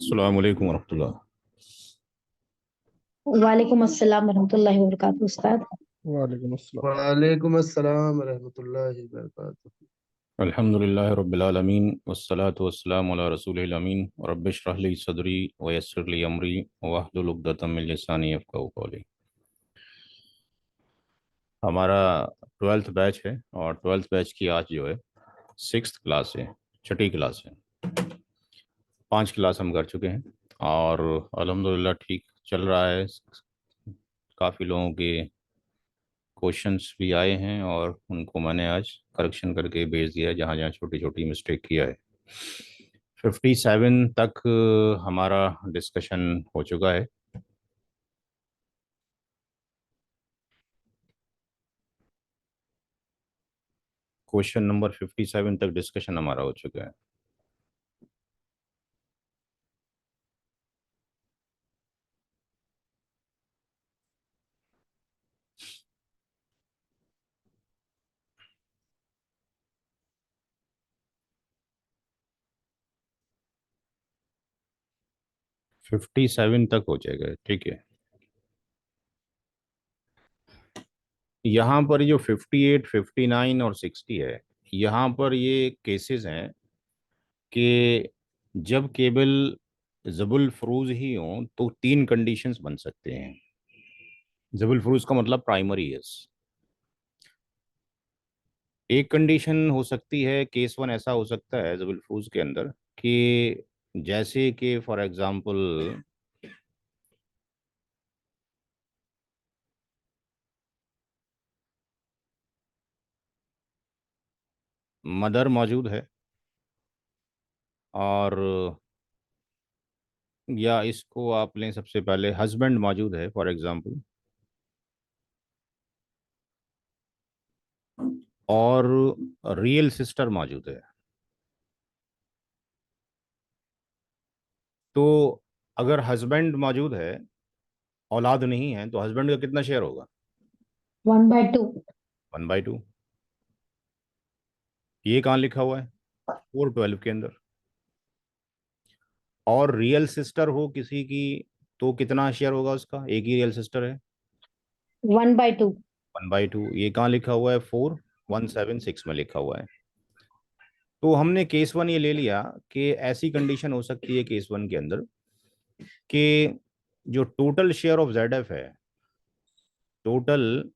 अस्सलाम वालेकुम वरहमतुल्लाह। वालेकुम अस्सलाम वरहमतुल्लाहि वबरकातुहू उस्ताद। वालेकुम अस्सलाम। वालेकुम अस्सलाम रहमतुल्लाहि वबरकातुहू। अल्हम्दुलिल्लाह रब्बिल आलमीन वस्सलातु वस्सलामु अला रसूलिल अमीन रब्बि इश्रह ली सदरी व यस्सिर ली अमरी वहलुल उक़दतम मिन लिसानी यफ़क़हू क़ौली। हमारा ट्वेल्थ बैच है और ट्वेल्थ बैच की आज जो है सिक्स्थ क्लास है, छठी क्लास है। 5 क्लास हम कर चुके हैं और अल्हम्दुलिल्लाह ठीक चल रहा है। काफ़ी लोगों के क्वेश्चंस भी आए हैं और उनको मैंने आज करेक्शन करके भेज दिया है जहाँ जहाँ छोटी छोटी मिस्टेक किया है। 57 तक हमारा डिस्कशन हो चुका है। क्वेश्चन नंबर 57 तक डिस्कशन हमारा हो चुका है। फिफ्टी सेवन तक हो जाएगा, ठीक है। यहाँ पर जो 58, 59 और 60 है, यहाँ पर ये केसेस हैं कि जब केबल जबुल फरूज ही हो तो तीन कंडीशंस बन सकते हैं। जबुल फरूज का मतलब प्राइमरी है। एक कंडीशन हो सकती है, केस वन ऐसा हो सकता है जबुल फरूज के अंदर कि जैसे कि फॉर एग्जांपल मदर मौजूद है और या इसको आप लें सबसे पहले हस्बैंड मौजूद है फॉर एग्जांपल, और रियल सिस्टर मौजूद है। तो अगर हस्बैंड मौजूद है, औलाद नहीं है, तो हस्बैंड का कितना शेयर होगा? 1/2। 1/2। ये कहाँ लिखा हुआ है? 412 के अंदर। और रियल सिस्टर हो किसी की तो कितना शेयर होगा उसका? एक ही रियल सिस्टर है। 1/2। 1/2 ये कहाँ लिखा हुआ है? 4176 में लिखा हुआ है। तो हमने केस वन ये ले लिया कि ऐसी कंडीशन हो सकती है केस वन के अंदर कि जो total share of Z F है, टोटल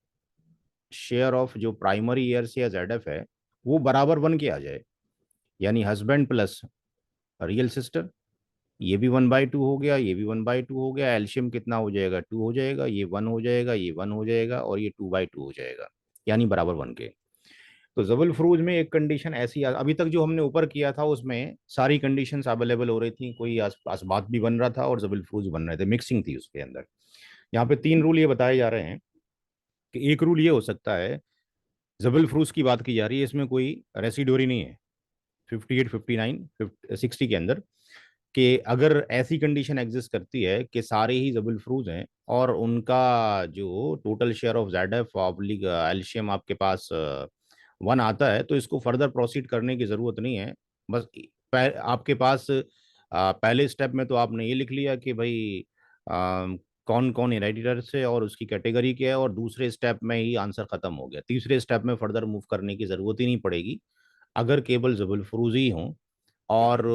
शेयर ऑफ जो प्राइमरी ईयर से या जेड एफ है, वो बराबर बन के आ जाए। यानी हस्बैंड प्लस रियल सिस्टर, ये भी 1/2 हो गया, ये भी 1/2 हो गया। एल्शियम कितना हो जाएगा? 2 हो जाएगा। ये 1 हो जाएगा, ये 1 हो जाएगा और ये 2/2 हो जाएगा, यानी बराबर बन के। तो जबल फरूज में एक कंडीशन ऐसी अभी तक जो हमने ऊपर किया था उसमें सारी कंडीशंस अवेलेबल हो रही थी, कोई आसबात भी बन रहा था और जबल फरूज बन रहे थे, मिक्सिंग थी उसके अंदर। यहाँ पे तीन रूल ये बताए जा रहे हैं कि एक रूल ये हो सकता है, जबल फरूज की बात की जा रही है, इसमें कोई रेसिडोरी नहीं है 58, 59, 60 के अंदर, कि अगर ऐसी कंडीशन एग्जिस्ट करती है कि सारे ही जबल फ्रूज हैं और उनका जो total share of Z F oblique एल्शियम आपके पास 1 आता है, तो इसको फर्दर प्रोसीड करने की ज़रूरत नहीं है। बस आपके पास पहले स्टेप में तो आपने ये लिख लिया कि भाई कौन कौन हेरेडिटर से और उसकी कैटेगरी क्या है, और दूसरे स्टेप में ही आंसर खत्म हो गया। तीसरे स्टेप में फर्दर मूव करने की ज़रूरत ही नहीं पड़ेगी अगर केबल जबल फ्रूजी हों और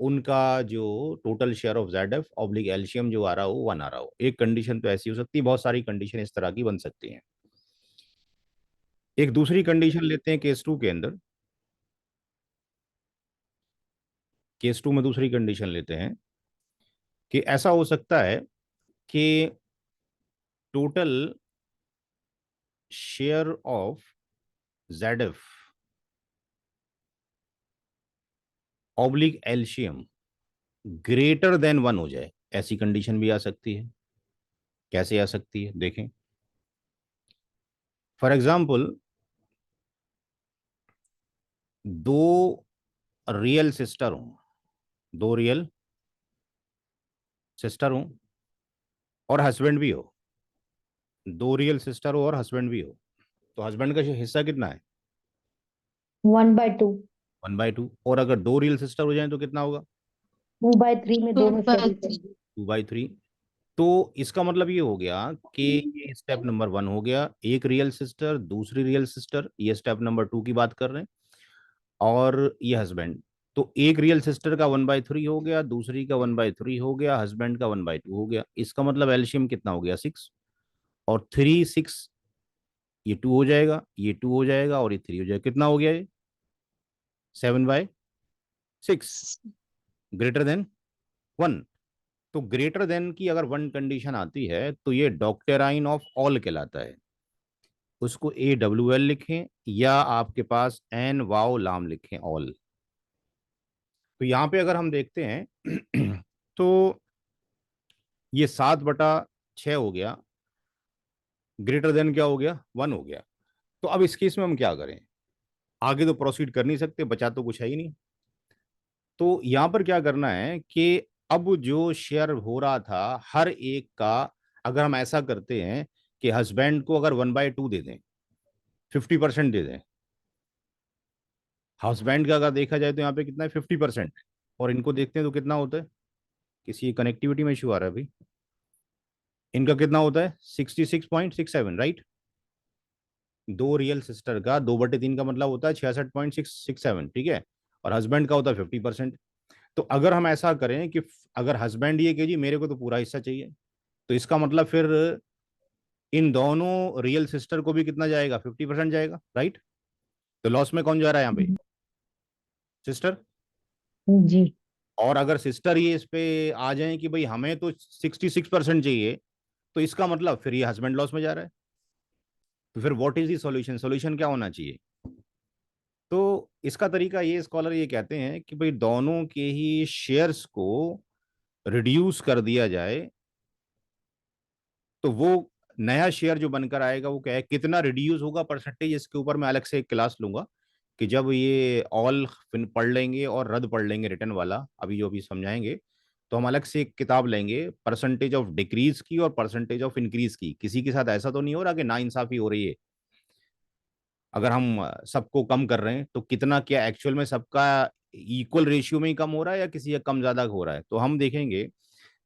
उनका जो total share of Z F oblique एल्शियम जो आ रहा हो 1 आ रहा हो। एक कंडीशन तो ऐसी हो सकती है, बहुत सारी कंडीशन इस तरह की बन सकती हैं। एक दूसरी कंडीशन लेते हैं केस टू के अंदर। केस टू में दूसरी कंडीशन लेते हैं कि ऐसा हो सकता है कि total share of Z F oblique एल्शियम ग्रेटर देन 1 हो जाए। ऐसी कंडीशन भी आ सकती है। कैसे आ सकती है देखें। फॉर एग्जाम्पल, दो रियल सिस्टर हूं, दो रियल सिस्टर हूं और हस्बैंड भी हो। दो रियल सिस्टर हो और हस्बैंड भी हो, तो हस्बैंड का हिस्सा कितना है? 1/2। 1/2। और अगर दो रियल सिस्टर हो जाए तो कितना होगा? 2/3 में 2 दोनों by शेयर 3 2/3। तो इसका मतलब ये हो गया कि ये स्टेप नंबर 1 हो गया, एक रियल सिस्टर दूसरी रियल सिस्टर, ये स्टेप नंबर 2 की बात कर रहे हैं, और ये हस्बैंड। तो एक रियल सिस्टर का 1/3 हो गया, दूसरी का 1/3 हो गया, हस्बैंड का 1/2 हो गया। इसका मतलब एलसीएम कितना हो गया? 6। और 3 6, ये 2 हो जाएगा, ये 2 हो जाएगा, और ये 3 हो जाएगा। कितना हो गया ये? 7/6 ग्रेटर देन 1। तो ग्रेटर देन की अगर 1 कंडीशन आती है तो ये डॉक्टराइन ऑफ ऑल कहलाता है। उसको AWL लिखें या आपके पास एन वाओ लाम लिखें, ऑल। तो यहां पे अगर हम देखते हैं तो ये 7/6 हो गया, ग्रेटर देन क्या हो गया? 1 हो गया। तो अब इस केस में हम क्या करें? आगे तो प्रोसीड कर नहीं सकते, बचा तो कुछ है ही नहीं। तो यहां पर क्या करना है कि अब जो शेयर हो रहा था हर एक का, अगर हम ऐसा करते हैं कि हस्बैंड को अगर 1/2 दे दें, 50% दे दें। हस्बैंड का अगर देखा जाए तो यहाँ पे कितना है? 50%। और इनको देखते हैं तो कितना होता है? किसी कनेक्टिविटी में इशू आ रहा है भाई। इनका कितना होता है? 66.67, राइट। दो रियल सिस्टर का 2/3 का मतलब होता है 66.667, ठीक है। और हस्बैंड का होता है 50%। तो अगर हम ऐसा करें कि अगर हस्बैंड ये कहे जी मेरे को तो पूरा हिस्सा चाहिए, तो इसका मतलब फिर इन दोनों रियल सिस्टर को भी कितना जाएगा? 50% जाएगा, राइट। तो लॉस में कौन जा रहा है यहाँ पे? सिस्टर। जी। और अगर सिस्टर ये इस पे आ जाए कि भाई हमें तो 66% चाहिए, तो इसका मतलब फिर ये हस्बैंड लॉस में जा रहा है। तो फिर what is the solution? Solution क्या होना चाहिए? तो इसका तरीका ये, स्कॉलर ये कहते हैं कि भाई दोनों के ही शेयर्स को रिड्यूस कर दिया जाए। तो वो नया शेयर जो बनकर आएगा वो क्या है, कितना रिड्यूस होगा परसेंटेज, इसके ऊपर मैं अलग से एक क्लास लूंगा कि जब ये ऑल पढ़ लेंगे और रद्द पढ़ लेंगे रिटर्न वाला, अभी जो अभी समझाएंगे, तो हम अलग से एक किताब लेंगे परसेंटेज ऑफ डिक्रीज की और परसेंटेज ऑफ इंक्रीज की। किसी के साथ ऐसा तो नहीं हो रहा कि नाइंसाफी हो रही है? अगर हम सबको कम कर रहे हैं तो कितना, क्या एक्चुअल में सबका इक्वल रेशियो में ही कम हो रहा है या किसी का कम ज्यादा हो रहा है? तो हम देखेंगे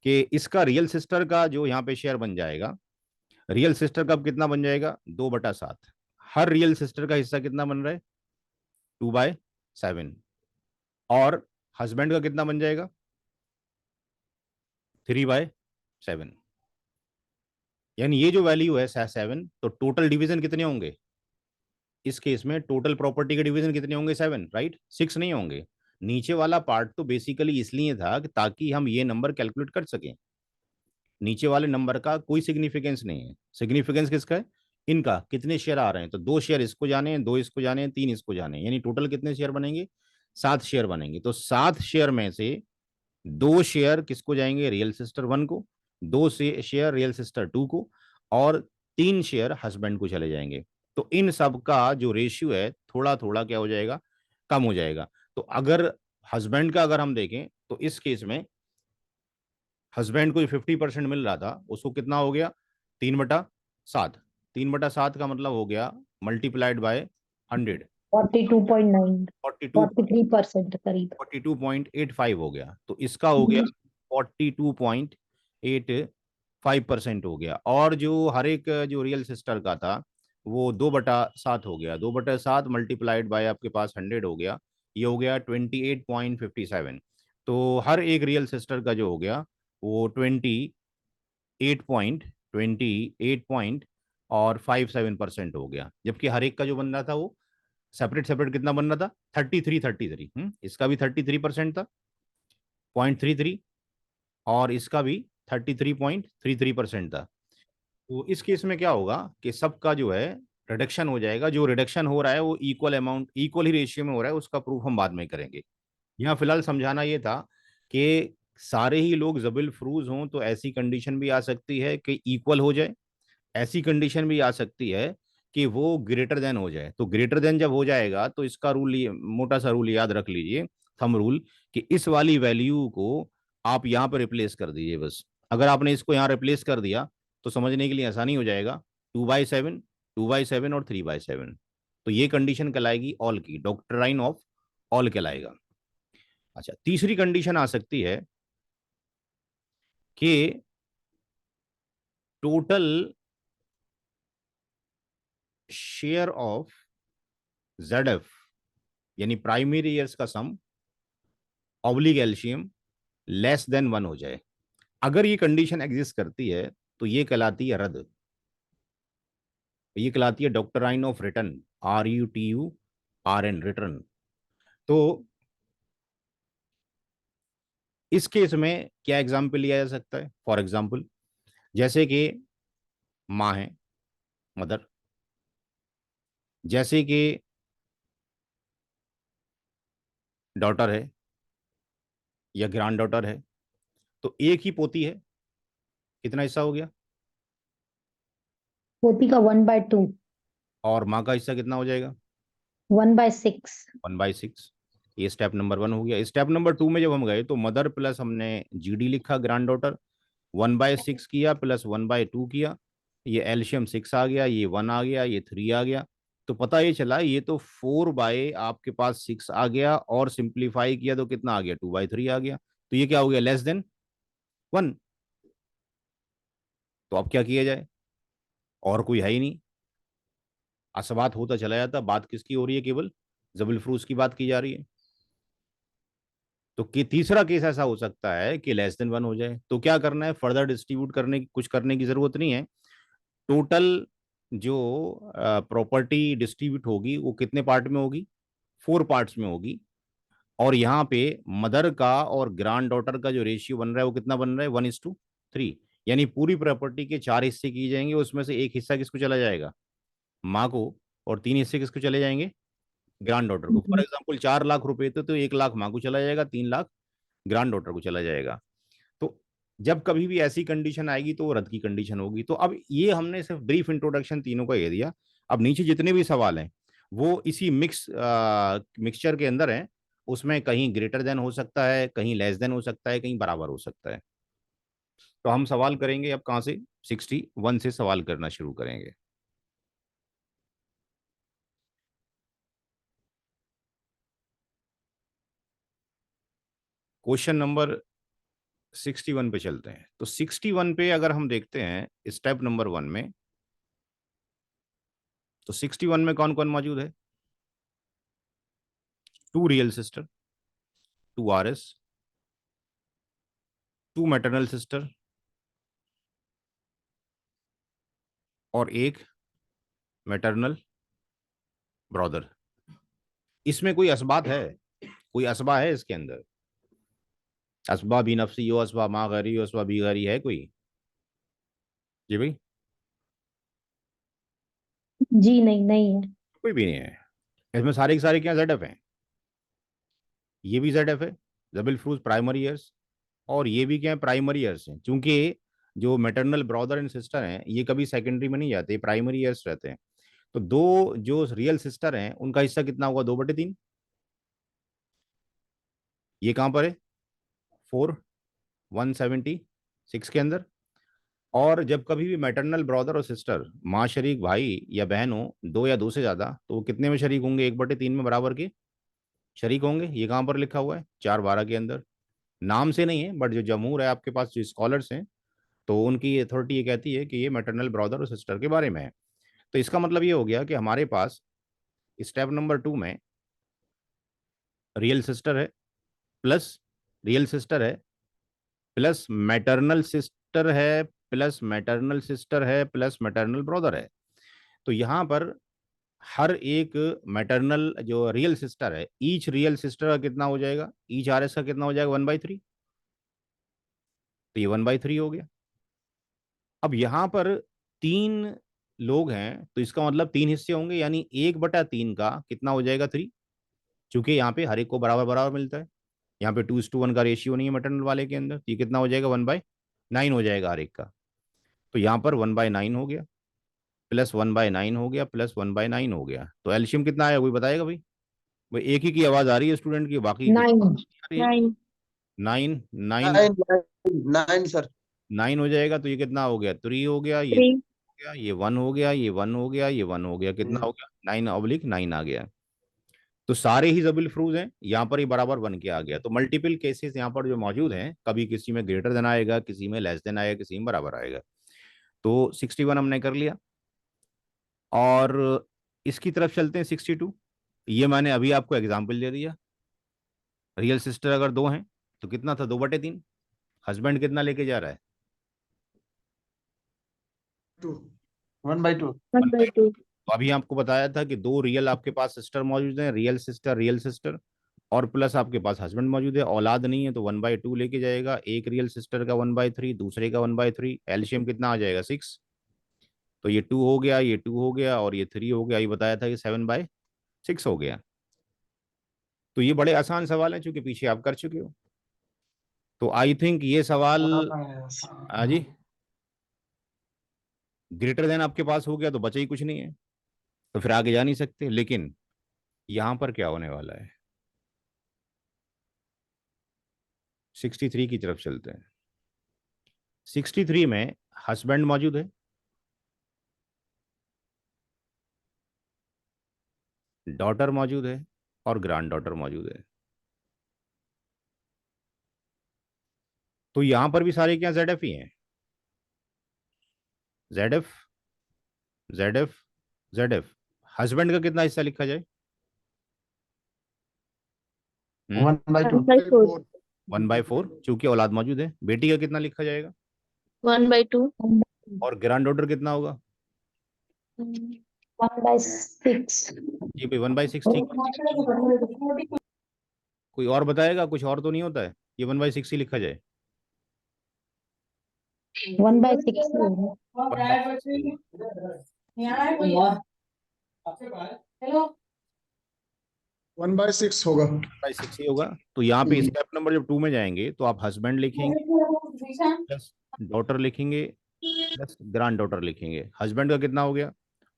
कि इसका रियल सिस्टर का जो यहाँ पे शेयर बन जाएगा, रियल सिस्टर का कितना बन जाएगा? 2/7। हर रियल सिस्टर का हिस्सा कितना बन रहा है? 2/7। और हस्बैंड का कितना बन जाएगा? 3/7। यानी ये जो वैल्यू है 7, तो टोटल डिवीजन कितने होंगे इस केस में? टोटल प्रॉपर्टी के डिवीजन कितने होंगे? 7, राइट। 6 नहीं होंगे। नीचे वाला पार्ट तो बेसिकली इसलिए था कि ताकि हम ये नंबर कैलकुलेट कर सकें। नीचे वाले नंबर का कोई सिग्निफिकेंस नहीं है। सिग्निफिकेंस किसका है? इनका कितने शेयर आ रहे हैं। तो 2 शेयर इसको जाने हैं, 2 इसको जाने हैं, 3 इसको जाने हैं, यानी टोटल कितने शेयर बनेंगे? 7 शेयर बनेंगे। तो 7 शेयर में से 2 शेयर किसको जाएंगे? रियल सिस्टर 1 को, 2 से शेयर रियल सिस्टर 2 को, और 3 शेयर हस्बैंड को चले जाएंगे। तो इन सब का जो रेशियो है थोड़ा थोड़ा क्या हो जाएगा? कम हो जाएगा। तो अगर हस्बैंड का अगर हम देखें तो इस केस में हस्बैंड को जो 50% मिल रहा था उसको कितना हो गया? 3/7। 3/7 का मतलब हो गया मल्टीप्लाइड बाय 100, 42.9, 42 43% करीब। 42.85 हो गया। तो इसका हो गया 42.85% हो गया। और जो हर एक जो रियल सिस्टर का था वो 2/7 हो गया। 2/7 मल्टीप्लाइड बाय आपके पास 100 हो गया, ये हो गया 28.57। तो हर एक रियल सिस्टर का जो हो गया वो 28 और 57% हो गया। जबकि हर एक का जो बन रहा था वो सेपरेट सेपरेट कितना बन रहा था? 33 इसका भी 33% था, 0.33। और इसका भी 33.33% था। तो इस केस में क्या होगा कि सबका जो है रिडक्शन हो जाएगा। जो रिडक्शन हो रहा है वो इक्वल अमाउंट, इक्वल ही रेशियो में हो रहा है, उसका प्रूफ हम बाद में करेंगे। यहाँ फिलहाल समझाना ये था कि सारे ही लोग जबिल फ्रूज हों तो ऐसी कंडीशन भी आ सकती है कि इक्वल हो जाए, ऐसी कंडीशन भी आ सकती है कि वो ग्रेटर देन हो जाए। तो ग्रेटर देन जब हो जाएगा तो इसका रूल, ये मोटा सा रूल याद रख लीजिए, थंब रूल, कि इस वाली वैल्यू को आप यहाँ पर रिप्लेस कर दीजिए बस। अगर आपने इसको यहाँ रिप्लेस कर दिया तो समझने के लिए आसानी हो जाएगा। 2/7, 2/7 और 3/7। तो ये कंडीशन कहलाएगी ऑल की, डॉक्ट्राइन ऑफ ऑल कहलाएगा। अच्छा, तीसरी कंडीशन आ सकती है कि टोटल शेयर ऑफ ZF यानी प्राइमरी ईयर्स का सम ऑब्लिक एलसीएम लेस देन 1 हो जाए। अगर ये कंडीशन एग्जिस्ट करती है तो ये कहलाती है रद्द, ये कहलाती है doctrine of return, RUTURN, return. तो इस केस में क्या एग्जाम्पल लिया जा सकता है? फॉर एग्जाम्पल, जैसे कि माँ है, मदर, जैसे कि डॉटर है या ग्रैंड डॉटर है, तो एक ही पोती है, कितना हिस्सा हो गया? पोती का 1/2, और माँ का हिस्सा कितना हो जाएगा? 1/6। 1/6। ये स्टेप नंबर 1 हो गया। स्टेप नंबर 2 में जब हम गए तो मदर प्लस हमने GD लिखा, ग्रैंड डॉटर, 1/6 किया प्लस 1/2 किया, ये एलशियम 6 आ गया, ये 1 आ गया, ये 3 आ गया। तो पता ये चला ये तो 4 आपके पास 6 आ गया, और सिंप्लीफाई किया तो कितना आ गया? 2/3 आ गया। तो ये क्या हो गया? Less than 1। तो अब क्या किया जाए? और कोई है ही नहीं, असबात होता चला जाता। बात किसकी हो रही है? केवल जबल फ्रूज की बात की जा रही है। तो कि तीसरा केस ऐसा हो सकता है कि लेस देन 1 हो जाए। तो क्या करना है? फर्दर डिस्ट्रीब्यूट करने की, कुछ करने की जरूरत नहीं है। टोटल जो प्रॉपर्टी डिस्ट्रीब्यूट होगी वो कितने पार्ट में होगी? 4 पार्ट्स में होगी। और यहाँ पे मदर का और ग्रैंड डॉटर का जो रेशियो बन रहा है वो कितना बन रहा है? 1:3। यानी पूरी प्रॉपर्टी के 4 हिस्से किए जाएंगे, उसमें से एक हिस्सा किसको चला जाएगा? माँ को। और 3 हिस्से किसको चले जाएंगे? ग्रैंड डॉटर को। फॉर एग्जाम्पल 4 लाख रुपए थे तो 1 लाख माँ को चला जाएगा, 3 लाख ग्रैंड डॉटर को चला जाएगा। तो जब कभी भी ऐसी कंडीशन आएगी तो वो रद्द की कंडीशन होगी। तो अब ये हमने सिर्फ ब्रीफ इंट्रोडक्शन तीनों का ये दिया। अब नीचे जितने भी सवाल हैं वो इसी मिक्सचर के अंदर हैं। उसमें कहीं ग्रेटर देन हो सकता है, कहीं लेस देन हो सकता है, कहीं बराबर हो सकता है। तो हम सवाल करेंगे अब कहाँ से? 61 से सवाल करना शुरू करेंगे। क्वेश्चन नंबर 61 पे चलते हैं। तो 61 पे अगर हम देखते हैं स्टेप नंबर 1 में, तो 61 में कौन कौन मौजूद है? 2 real sister, 2 RS, 2 maternal sister और एक मैटरनल ब्रदर। इसमें कोई असबात है? कोई असबा है इसके अंदर? असबा भी नफसी हो, असबा माँ गैरी हो, असबा भी गैरी है कोई? जी भाई? जी नहीं, नहीं है। कोई भी नहीं है। इसमें सारे के सारे क्या ZF हैं? ये भी ZF है, जबिल फ्रूज प्राइमरी ईयर्स। और ये भी क्या है? प्राइमरी ईयर्स हैं। क्योंकि जो मैटरनल ब्रदर एंड सिस्टर हैं ये कभी सेकेंडरी में नहीं जाते, प्राइमरी ईयर्स रहते हैं। तो दो जो रियल सिस्टर हैं उनका हिस्सा कितना होगा? 2/3। ये कहां पर है? 176 के अंदर। और जब कभी भी मैटरनल ब्रदर और सिस्टर, माँ शरीक भाई या बहन हो, दो या दो से ज्यादा, तो वो कितने में शरीक होंगे? 1/3 में बराबर के शरीक होंगे। ये कहां पर लिखा हुआ है? 4/12 के अंदर। नाम से नहीं है, बट जो जमहूर है आपके पास, जो स्कॉलर्स हैं, तो उनकी अथॉरिटी ये कहती है कि ये मैटरनल ब्रदर और सिस्टर के बारे में है। तो इसका मतलब ये हो गया कि हमारे पास स्टेप नंबर 2 में रियल सिस्टर है, प्लस रियल सिस्टर है, प्लस मैटरनल सिस्टर है, प्लस मैटरनल सिस्टर है, प्लस मैटरनल ब्रदर है। तो यहाँ पर हर एक मैटरनल जो रियल सिस्टर है, ईच रियल सिस्टर का कितना हो जाएगा? ईच RS का कितना हो जाएगा? 1/3। तो ये 1/3 हो गया। अब यहाँ पर 3 लोग हैं तो इसका मतलब 3 हिस्से होंगे, यानी 1/3 का कितना हो जाएगा? 3। चूंकि यहाँ पे हर एक को बराबर बराबर मिलता है, यहाँ पे 2:1 का रेशियो नहीं है मैटरनल वाले के अंदर, तो ये कितना हो जाएगा? 1/9 हो जाएगा हर एक का। तो यहाँ पर 1/9 हो गया, प्लस 1/9 हो गया, प्लस 1/9 हो गया। तो एल्शियम कितना आया? कोई बताएगा भाई? भाई एक ही की आवाज आ रही है स्टूडेंट की, बाकी किसी 9। को आवाज नहीं आ रही है। 9। 9 9 नाइन नाइन नाइन सर। 9 हो जाएगा। तो ये कितना हो गया? 3 हो गया, ये 3। हो गया, ये 1 हो गया, ये 1 हो गया, ये 1 हो गया। कितना हो गया? 9/9 आ गया। तो सारे ही जबिल फ्रूज हैं, यहाँ पर ही बराबर बन के आ गया। तो मल्टीपल केसेस यहाँ पर जो मौजूद हैं, कभी किसी में ग्रेटर देन आएगा, किसी में लेस देन आएगा, किसी में बराबर आएगा। तो 61 हमने कर लिया, और इसकी तरफ चलते हैं 62। ये मैंने अभी आपको एग्जाम्पल दे दिया। रियल सिस्टर अगर दो हैं तो कितना था, 2/3। हस्बैंड कितना लेके जा रहा है, 2 1/2 1 by 2. तो अभी आपको बताया था कि दो रियल आपके पास सिस्टर मौजूद हैं, रियल सिस्टर, और प्लस आपके पास हस्बैंड मौजूद है। औलाद नहीं है तो 1/2 लेके जाएगा। एक रियल सिस्टर का 1/3, दूसरे का 1/3, एलसीएम कितना आ जाएगा, 6। तो ये 2 हो गया, ये 2 हो गया, और ये 3 हो गया। ये बताया था कि 7/6 हो गया। तो ये बड़े आसान सवाल हैं, चूंकि पीछे आप कर चुके हो। तो आई थिंक ये सवाल, हाँ जी, ग्रेटर देन आपके पास हो गया तो बचा ही कुछ नहीं है, तो फिर आगे जा नहीं सकते। लेकिन यहां पर क्या होने वाला है, 63 की तरफ चलते हैं। 63 में हस्बैंड मौजूद है, डॉटर मौजूद है, और ग्रैंड डॉटर मौजूद है। तो यहां पर भी सारे क्या जेड एफ ही हैं, Z F, Z F, Z F. Husband का कितना हिस्सा लिखा जाए, 1/2 1 by 4. 1/4, चूंकि औलाद मौजूद है। बेटी का कितना लिखा जाएगा, 1 by 2. और ग्रैंड डॉटर कितना होगा, 1 by 6. जी भाई 1/6, ठीक है। कोई और बताएगा, कुछ और तो नहीं होता है, ये 1/6 ही लिखा जाए। 1 by 6. 1/6 होगा। 1/6 ही होगा। तो यहाँ पे स्टेप नंबर जब 2 में जाएंगे तो आप हस्बैंड लिखेंगे, प्लस डॉटर लिखेंगे, प्लस ग्रैंड डॉटर लिखेंगे। हस्बैंड का कितना हो गया,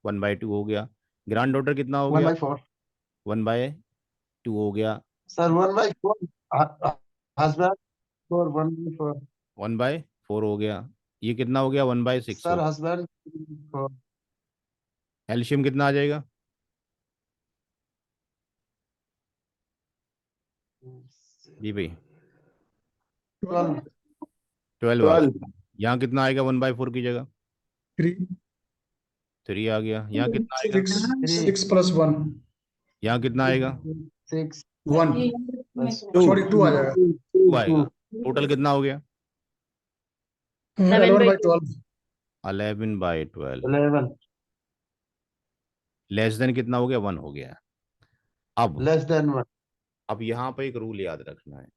1/2 हो गया। ग्रैंड डॉटर कितना हो गया, 1/4 1/2 हो गया। सर 1/4 हस्बैंड 4 1/4 1/4 हो गया। ये कितना हो गया, 1/6 हो सर गया। हस्बैंड 4 एल्शियम कितना आ जाएगा, जी भाई 12 12 आ गया। यहाँ कितना आएगा 1/4 की जगह, 3 3 आ गया। यहाँ कितना आएगा, 6 plus 1 यहाँ कितना आएगा, 6 1 2, सॉरी 2 आ जाएगा 2 आएगा। टोटल कितना हो गया, 11/12 11/12। 11 लेस देन कितना हो गया, 1 हो गया। अब लेस देन 1 अब यहां पर एक रूल याद रखना है।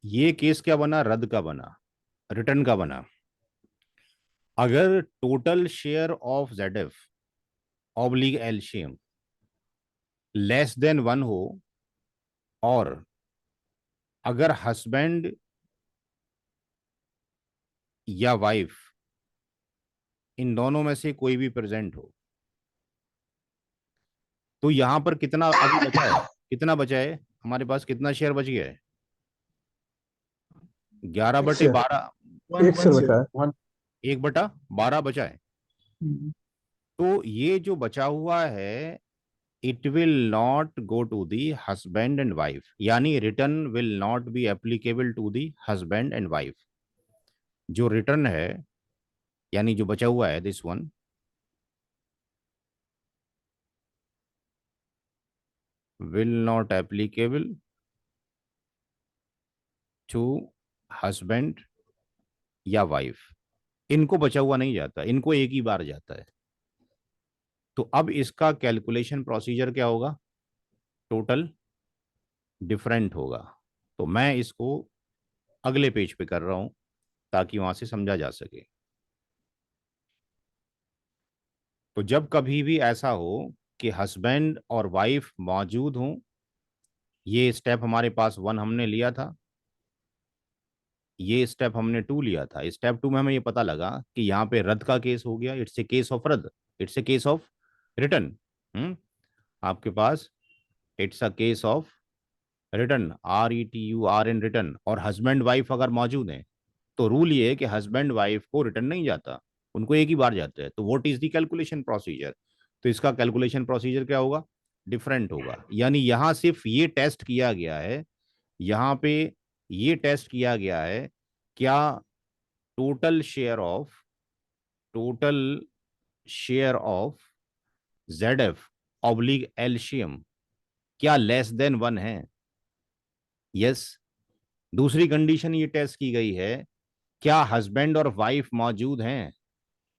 ये केस क्या बना, रद्द का बना, रिटर्न का बना। अगर total share of Z F oblique एलशियम लेस देन 1 हो, और अगर हस्बैंड या वाइफ इन दोनों में से कोई भी प्रेजेंट हो, तो यहां पर कितना अभी बचा है, कितना बचा है हमारे पास, कितना शेयर बच गया है, 11/12, एक शेयर बचा है 1/12 बचा है। तो ये जो बचा हुआ है, it will not go to the husband and wife, यानी return will not be applicable to the husband and wife. जो रिटर्न है, यानी जो बचा हुआ है, this one will not applicable to husband या वाइफ। इनको बचा हुआ नहीं जाता, इनको एक ही बार जाता है। तो अब इसका कैलकुलेशन प्रोसीजर क्या होगा, टोटल डिफरेंट होगा। तो मैं इसको अगले पेज पे कर रहा हूं ताकि वहां से समझा जा सके। तो जब कभी भी ऐसा हो कि हस्बैंड और वाइफ मौजूद हों, ये स्टेप हमारे पास 1 हमने लिया था, ये स्टेप हमने 2 लिया था। स्टेप 2 में हमें ये पता लगा कि यहाँ पे रद्द का केस हो गया, इट्स ए केस ऑफ रद्द, it's a case of return. आपके पास it's a case of return, RETURN, return. और हस्बैंड वाइफ अगर मौजूद हैं तो रूल ये है कि हस्बैंड वाइफ को रिटर्न नहीं जाता, उनको एक ही बार जाता है। तो what is the calculation procedure, तो इसका कैलकुलेशन प्रोसीजर क्या होगा, डिफरेंट होगा। यानी यहां सिर्फ ये टेस्ट किया गया है, यहाँ पे ये टेस्ट किया गया है, क्या total share of ZF oblique एलशियम क्या लेस देन 1 है। यस। दूसरी कंडीशन ये टेस्ट की गई है, क्या हस्बैंड और वाइफ मौजूद हैं,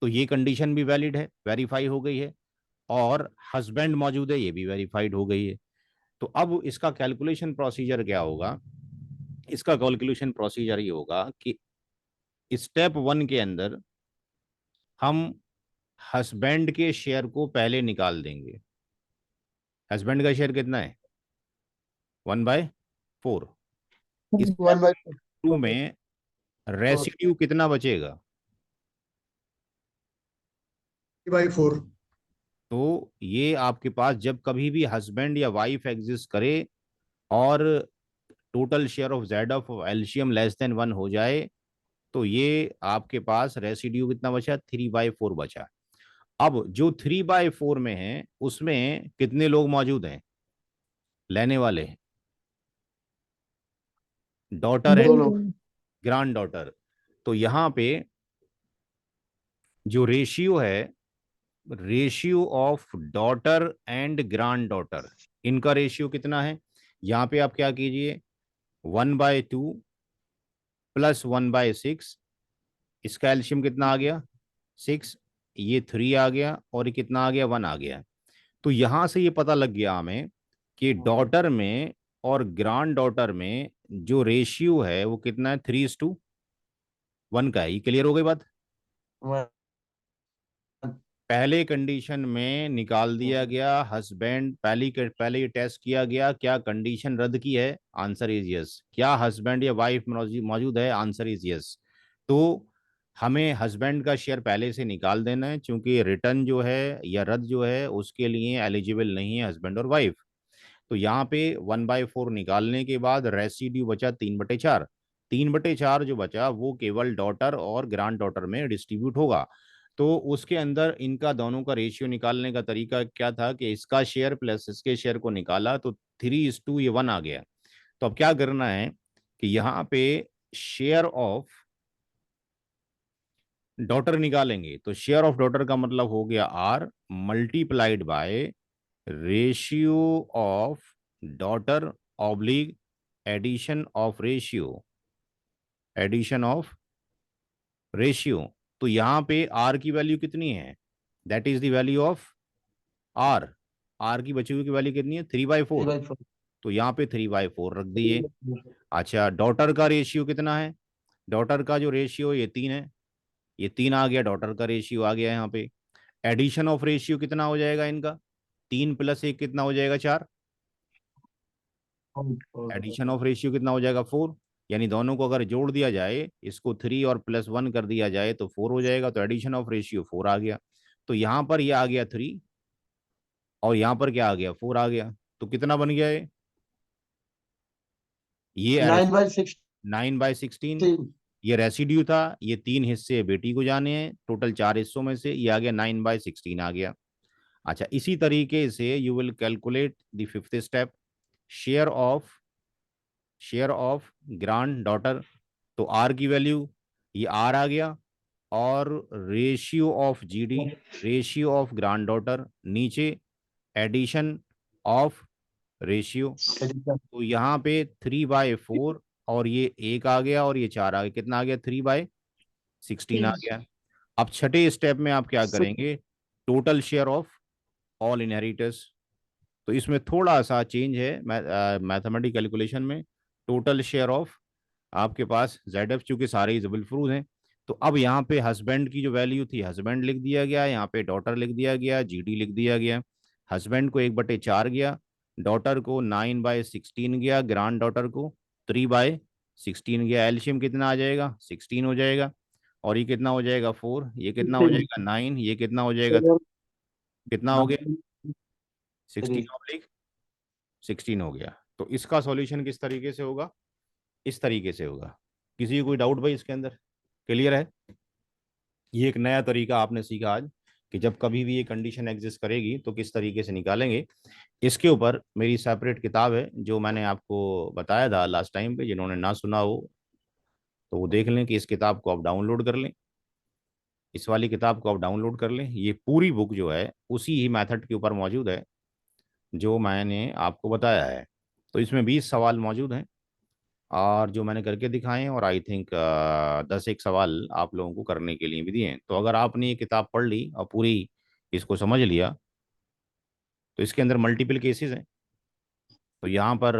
तो ये कंडीशन भी वैलिड है, वेरीफाई हो गई है। और हस्बैंड मौजूद है, ये भी वेरीफाइड हो गई है। तो अब इसका कैलकुलेशन प्रोसीजर क्या होगा, इसका कैलकुलेशन प्रोसीजर ये होगा कि स्टेप 1 के अंदर हम हस्बैंड के शेयर को पहले निकाल देंगे। हस्बैंड का शेयर कितना है, 1/4। इस 1/2 में रेसिड्यू कितना बचेगा, 3/4 तो ये आपके पास जब कभी भी हस्बैंड या वाइफ एग्जिस्ट करे और total share of Z of LCM less than 1 हो जाए, तो ये आपके पास रेसिड्यू कितना बचा, 3/4 बचा। अब जो 3/4 में है उसमें कितने लोग मौजूद हैं, लेने वाले, डॉटर है, 2 लोग। Grand daughter. तो यहाँ पे जो रेशियो है, ratio of daughter and grand daughter, इनका रेशियो कितना है, यहाँ पे आप क्या कीजिए, 1/2 प्लस 1/6, इसका एल्शियम कितना आ गया, 6, ये 3 आ गया और ये कितना आ गया, 1 आ गया। तो यहां से ये पता लग गया हमें कि डॉटर में और ग्रैंड डॉटर में जो रेशियो है वो कितना है, 3:1 का है। ये क्लियर हो गई बात। पहले कंडीशन में निकाल दिया गया हस्बैंड, पहले ये टेस्ट किया गया, क्या कंडीशन रद्द की है, आंसर इज यस। क्या हस्बैंड या वाइफ मौजूद है, आंसर इज यस। तो हमें हस्बैंड का शेयर पहले से निकाल देना है, क्योंकि रिटर्न जो है या रद्द जो है उसके लिए एलिजिबल नहीं है हस्बैंड और वाइफ। तो यहाँ पे 1/4 निकालने के बाद रेसिड्यू बचा 3/4। 3/4 जो बचा वो केवल डॉटर और ग्रैंड डॉटर में डिस्ट्रीब्यूट होगा। तो उसके अंदर इनका दोनों का रेशियो निकालने का तरीका क्या था कि इसका शेयर प्लस इसके शेयर को निकाला तो 3:1 ये 1 आ गया। तो अब क्या करना है कि यहाँ पे शेयर ऑफ डॉटर निकालेंगे। तो शेयर ऑफ डॉटर का मतलब हो गया R multiplied by ratio of daughter oblique addition of ratio. तो यहां पे R की वैल्यू कितनी है, that is the value of R। R की बची हुई की वैल्यू कितनी है, 3/4। तो यहाँ पे 3/4 रख दिए। अच्छा, डॉटर का रेशियो कितना है, डॉटर का जो रेशियो ये 3 है, ये 3 आ गया, डॉटर का रेशियो आ गया यहाँ पे। एडिशन ऑफ रेशियो कितना हो जाएगा इनका, 3 + 1 कितना हो जाएगा, 4। एडिशन ऑफ रेशियो कितना हो जाएगा, 4। यानी दोनों को अगर जोड़ दिया जाए, इसको 3 और +1 कर दिया जाए तो 4 हो जाएगा। तो एडिशन ऑफ रेशियो 4 आ गया। तो यहाँ पर ये आ गया 3 और यहाँ पर क्या आ गया, 4 आ गया। तो कितना बन गया ये 9/16 9/16। ये रेसिड्यू था, ये 3 हिस्से बेटी को जाने हैं, टोटल 4 हिस्सों में से ये आ गया 9/16 आ गया। अच्छा, इसी तरीके से you will calculate the 5th step, share of grand daughter. तो आर की वैल्यू ये आर आ गया, और ratio of GD, ratio of grand daughter, नीचे एडिशन ऑफ रेशियो। तो यहाँ पे 3/4 और ये 1 आ गया और ये 4 आ गया, कितना आ गया, 3/16 आ गया। अब छठे स्टेप में आप क्या करेंगे, total share of all inheritors. तो इसमें थोड़ा सा चेंज है मैथमेटिक कैलकुलेशन में। टोटल शेयर ऑफ आपके पास ZF, चूंकि सारे इजबल फ्रूज हैं, तो अब यहाँ पे हस्बैंड की जो वैल्यू थी हस्बैंड लिख दिया गया, यहाँ पे डॉटर लिख दिया गया, GD लिख दिया गया। हस्बैंड को 1/4 गया, डॉटर को 9/16 गया, ग्रैंड डॉटर को 3/16 गया। एल्शियम कितना आ जाएगा, 16 हो जाएगा। और ये कितना हो जाएगा, 4, ये कितना हो जाएगा, 9, ये कितना हो जाएगा, कितना हो गया, 16/16 हो गया। तो इसका सॉल्यूशन किस तरीके से होगा, इस तरीके से होगा। किसी को कोई डाउट भाई इसके अंदर, क्लियर है। ये एक नया तरीका आपने सीखा आज कि जब कभी भी ये कंडीशन एग्जिस्ट करेगी तो किस तरीके से निकालेंगे। इसके ऊपर मेरी सेपरेट किताब है जो मैंने आपको बताया था लास्ट टाइम पे, जिन्होंने ना सुना हो तो वो देख लें कि इस किताब को आप डाउनलोड कर लें। इस वाली किताब को आप डाउनलोड कर लें। ये पूरी बुक जो है उसी ही मेथड के ऊपर मौजूद है जो मैंने आपको बताया है। तो इसमें 20 सवाल मौजूद हैं और जो मैंने करके दिखाए हैं, और आई थिंक 10 एक सवाल आप लोगों को करने के लिए भी दिए हैं। तो अगर आपने ये किताब पढ़ ली और पूरी इसको समझ लिया तो इसके अंदर मल्टीपल केसेस हैं। तो यहाँ पर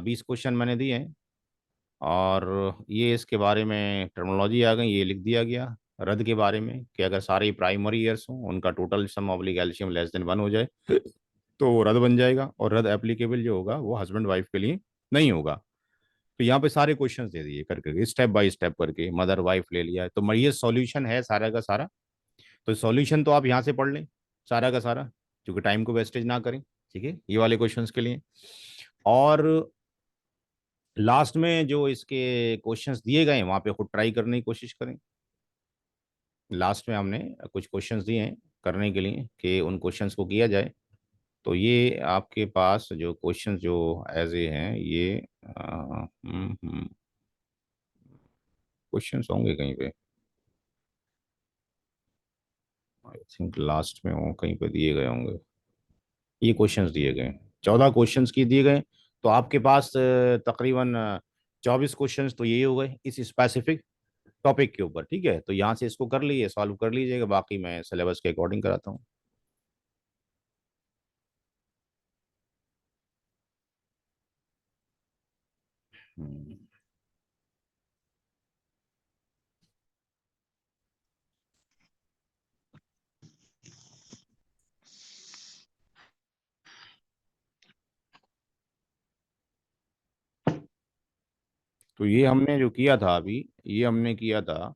20 क्वेश्चन मैंने दिए हैं और ये इसके बारे में टर्मिनोलॉजी आ गई, ये लिख दिया गया रद्द के बारे में कि अगर सारे प्राइमरी ईयर्स हों उनका total sum oblique LCM less than 1 हो जाए तो वो रद्द बन जाएगा, और रद्द एप्लीकेबल जो होगा वो हस्बैंड वाइफ के लिए नहीं होगा। तो यहाँ पे सारे क्वेश्चंस दे दिए कर करके स्टेप बाय स्टेप करके, मदर वाइफ ले लिया। तो ये सॉल्यूशन है सारा का सारा। तो सॉल्यूशन तो आप यहाँ से पढ़ लें सारा का सारा, क्योंकि टाइम को वेस्टेज ना करें। ठीक है, ये वाले क्वेश्चंस के लिए। और लास्ट में जो इसके क्वेश्चंस दिए गए हैं वहाँ पे खुद ट्राई करने की कोशिश करें। लास्ट में हमने कुछ क्वेश्चंस दिए हैं करने के लिए कि उन क्वेश्चंस को किया जाए। तो ये आपके पास जो क्वेश्चंस जो एज ए हैं ये क्वेश्चंस होंगे कहीं पे, आई थिंक लास्ट में हो कहीं पे दिए गए होंगे। ये क्वेश्चंस दिए गए 14 क्वेश्चंस की दिए गए। तो आपके पास तकरीबन 24 क्वेश्चंस तो यही हो गए इस स्पेसिफिक टॉपिक के ऊपर। ठीक है, तो यहाँ से इसको कर लीजिए, सॉल्व कर लीजिएगा, बाकी मैं सिलेबस के अकॉर्डिंग कराता हूँ। हम्म, तो ये हमने जो किया था अभी, ये हमने किया था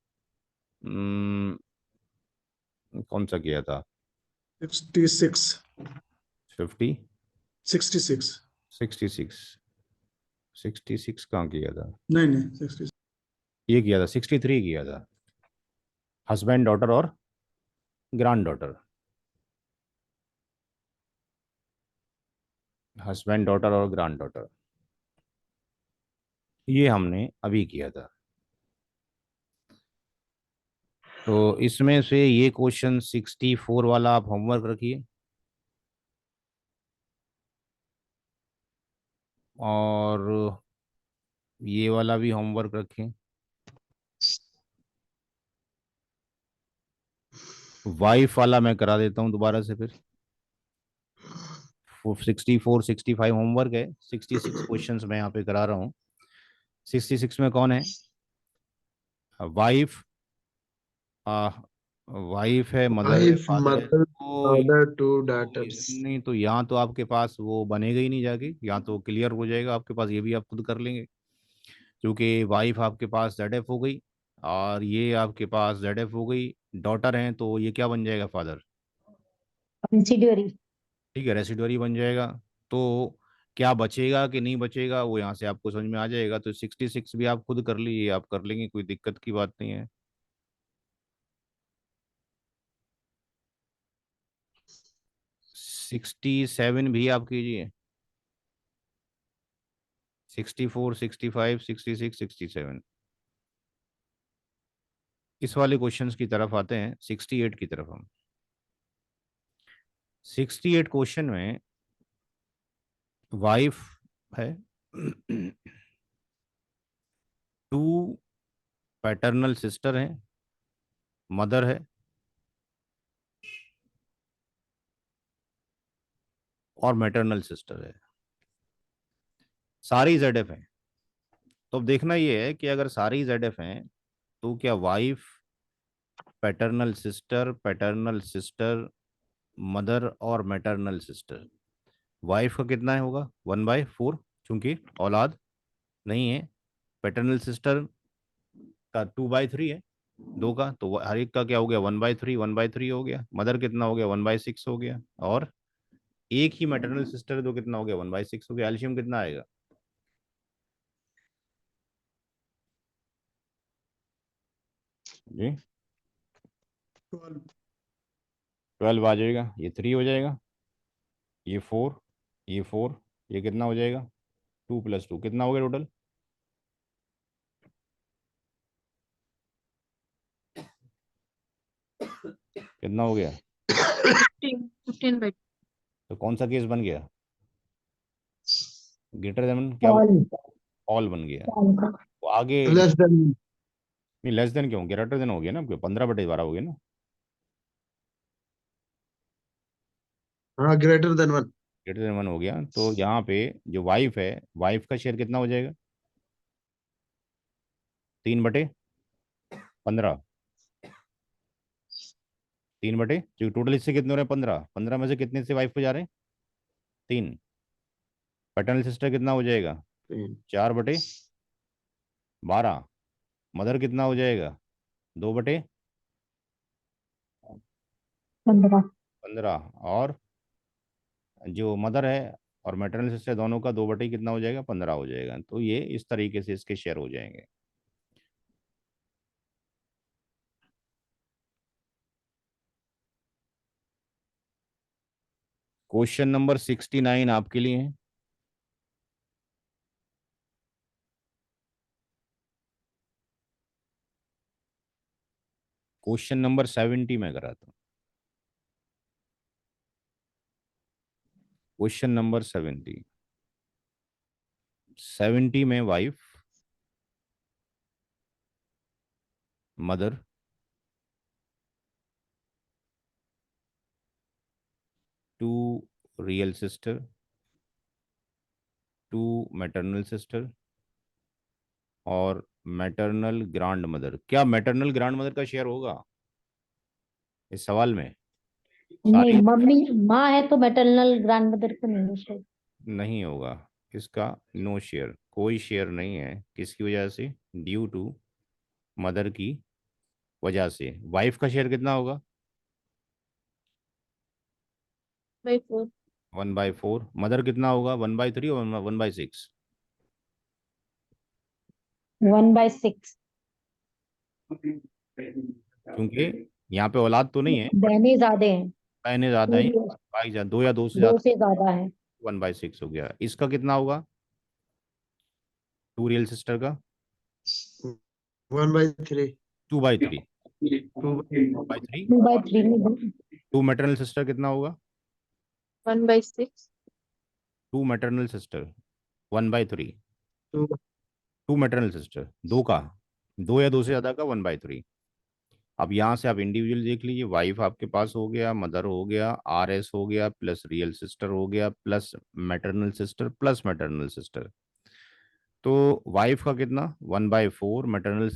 कौन सा किया था? 66, 50, 66, 66, 66 कहाँ किया था? नहीं नहीं 60, ये किया था 63 किया था, हस्बैंड डॉटर और ग्रैंड डॉटर। हस्बैंड डॉटर और ग्रैंड डॉटर ये हमने अभी किया था। तो इसमें से ये क्वेश्चन 64 वाला आप होमवर्क रखिए, और ये वाला भी होमवर्क रखें। वाइफ वाला मैं करा देता हूँ दोबारा से फिर। 64 65 होमवर्क है, 66 क्वेश्चन मैं यहाँ पे करा रहा हूँ। 66 में कौन है? वाइफ, वाइफ है, मदर है, Wife, फादर है। mother, father, two daughters. नहीं तो यहाँ तो आपके पास वो बनेगा ही नहीं जाके, यहाँ तो क्लियर हो जाएगा आपके पास, ये भी आप खुद कर लेंगे। क्योंकि वाइफ आपके पास ZF हो गई और ये आपके पास ZF हो गई, डॉटर हैं तो ये क्या बन जाएगा? फादर। Considery. ठीक है, रेसिडुअरी बन जाएगा। तो क्या बचेगा कि नहीं बचेगा वो यहाँ से आपको समझ में आ जाएगा। तो 66 भी आप खुद कर लीजिए, आप कर लेंगे, कोई दिक्कत की बात नहीं है। 67 भी आप कीजिए, 64 65 66 67। इस वाले क्वेश्चंस की तरफ आते हैं 68 की तरफ हम। 68 क्वेश्चन में वाइफ है, टू पैटर्नल सिस्टर है, मदर है और मैटरनल सिस्टर है। सारी ZF हैं। तो अब देखना ये है कि अगर सारी ZF हैं तो क्या वाइफ, पैटर्नल सिस्टर, मदर और मैटरनल सिस्टर, वाइफ का कितना है होगा? 1/4, चूंकि औलाद नहीं है। पैटर्नल सिस्टर का 2/3 है, दो का, तो हर एक का क्या हो गया? 1/3, 1/3 हो गया। मदर कितना हो गया? 1/6 हो गया। और एक ही मैटरनल सिस्टर है तो कितना हो गया? 1/6 हो गया। एल्शियम कितना आएगा? जी 12, 12 आ जाएगा, ये 3 हो जाएगा, ये 4, ये 4, ये कितना हो जाएगा 2 + 2 कितना हो गया टोटल? कितना हो गया? 15 तो कौन सा केस बन गया? ग्रेटर देन क्या ऑल ऑल बन गया। ऑल का तो आगे लेस देन, नहीं, लेस देन क्यों, ग्रेटर देन हो गया ना, 15/12 हो गया ना। हाँ ग्रेटर देन 1, ग्रेटर देन 1 हो गया, तो यहाँ पे जो वाइफ है, वाइफ का शेयर कितना हो जाएगा? 3/15। 3 जो टोटल इससे कितने हो रहे हैं? 15। 15 में से कितने से वाइफ को जा रहे हैं? 3। पैटर्नल सिस्टर कितना हो जाएगा? 4/12। मदर कितना हो जाएगा? 2/15। 15 और जो मदर है और मैटरनल सिस्टर दोनों का 2/, कितना हो जाएगा? 15 हो जाएगा। तो ये इस तरीके से इसके शेयर हो जाएंगे। क्वेश्चन नंबर 69 आपके लिए है। क्वेश्चन नंबर 70 में कराता हूँ। क्वेश्चन नंबर 70 में wife, mother, two real sister, two maternal sister और मैटरनल ग्रांड मदर। क्या मैटरनल ग्रांड मदर का शेयर होगा इस सवाल में? नहीं, सारी मम्मी माँ है तो मैटरनल ग्रैंडमदर को नहीं है शायद। नहीं होगा इसका, नो शेयर, कोई शेयर नहीं है। किसकी वजह से? ड्यू टू मदर की वजह से। वाइफ का शेयर कितना होगा? 4 1/4। मदर कितना होगा? 1/3 और 1/6? 1/6। क्योंकि यहाँ पे औलाद तो नहीं है, बहनें ज्यादा हैं, बहनें ज्यादा हैं, दो भाई दो या दो से दो ज्यादा। से ज्यादा है। 1/6 हो गया। इसका कितना होगा टू रियल सिस्टर का? 1/3, 2/3। 2, 2/3। 2/3 में टू मैटरनल सिस्टर कितना होगा? 1/6 two maternal sister 1/3। 2, two maternal sister, दो का, दो या दो से ज्यादा का 1/3। अब यहाँ से आप इंडिविजुअल देख लीजिए। वाइफ आपके पास हो गया, मदर हो गया, RS हो गया, प्लस रियल सिस्टर हो गया, plus maternal sister, plus maternal sister. तो वाइफ का कितना? 1/4। मैटरनल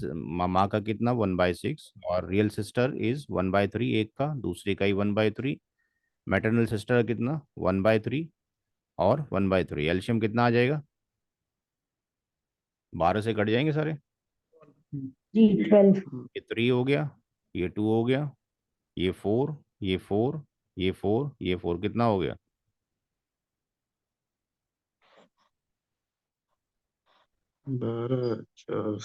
माँ का कितना? 1/6। और रियल सिस्टर इज 1/3, एक का, दूसरे का ही 1/3। मैटरनल सिस्टर का कितना? 1/3 और 1/3। एल्शियम कितना आ जाएगा? 12 से कट जाएंगे सारे। जी 12। ये 3 हो गया, ये 2 हो गया, ये 4, ये 4, ये 4, ये 4, कितना हो गया? 12, 4,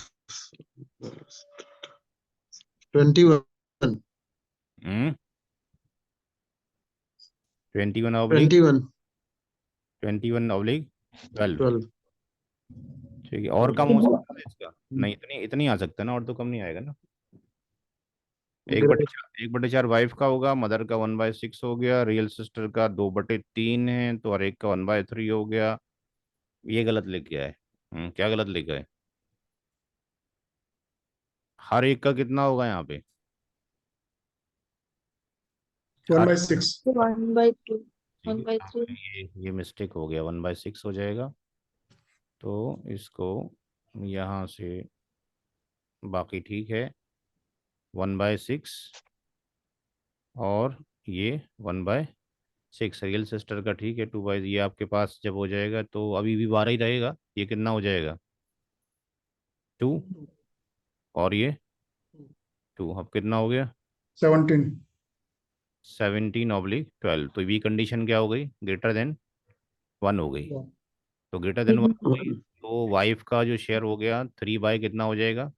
21, 21/12। 21, 21/12। 12, ठीक है, और कम हो सकता है इसका? नहीं, इतनी इतनी आ सकता है ना, और तो कम नहीं आएगा ना। 1/4 वाइफ का होगा, मदर का 1/6 हो गया, रियल सिस्टर का 2/3 है, तो और एक का 1/3 हो गया। ये गलत लिख गया है। क्या गलत लिखा है? हर एक का कितना होगा यहाँ पे? 1/6. 1/2 ठीक है, यहाँ 1/3 पे ये मिस्टेक हो गया, 1/6 हो जाएगा। तो इसको यहाँ से बाकी ठीक है, 1/6 और ये 1/6 रियल सिस्टर का ठीक है। 2/, ये आपके पास जब हो जाएगा तो अभी भी 12 ही रहेगा। ये कितना हो जाएगा? 2, और ये 2, अब कितना हो गया? 17. 17/12। तो ये कंडीशन क्या हो गई? ग्रेटर देन 1 हो गई। Yeah. तो ग्रेटर देन 1 हो गई, तो वाइफ का जो शेयर हो गया 3 कितना हो जाएगा?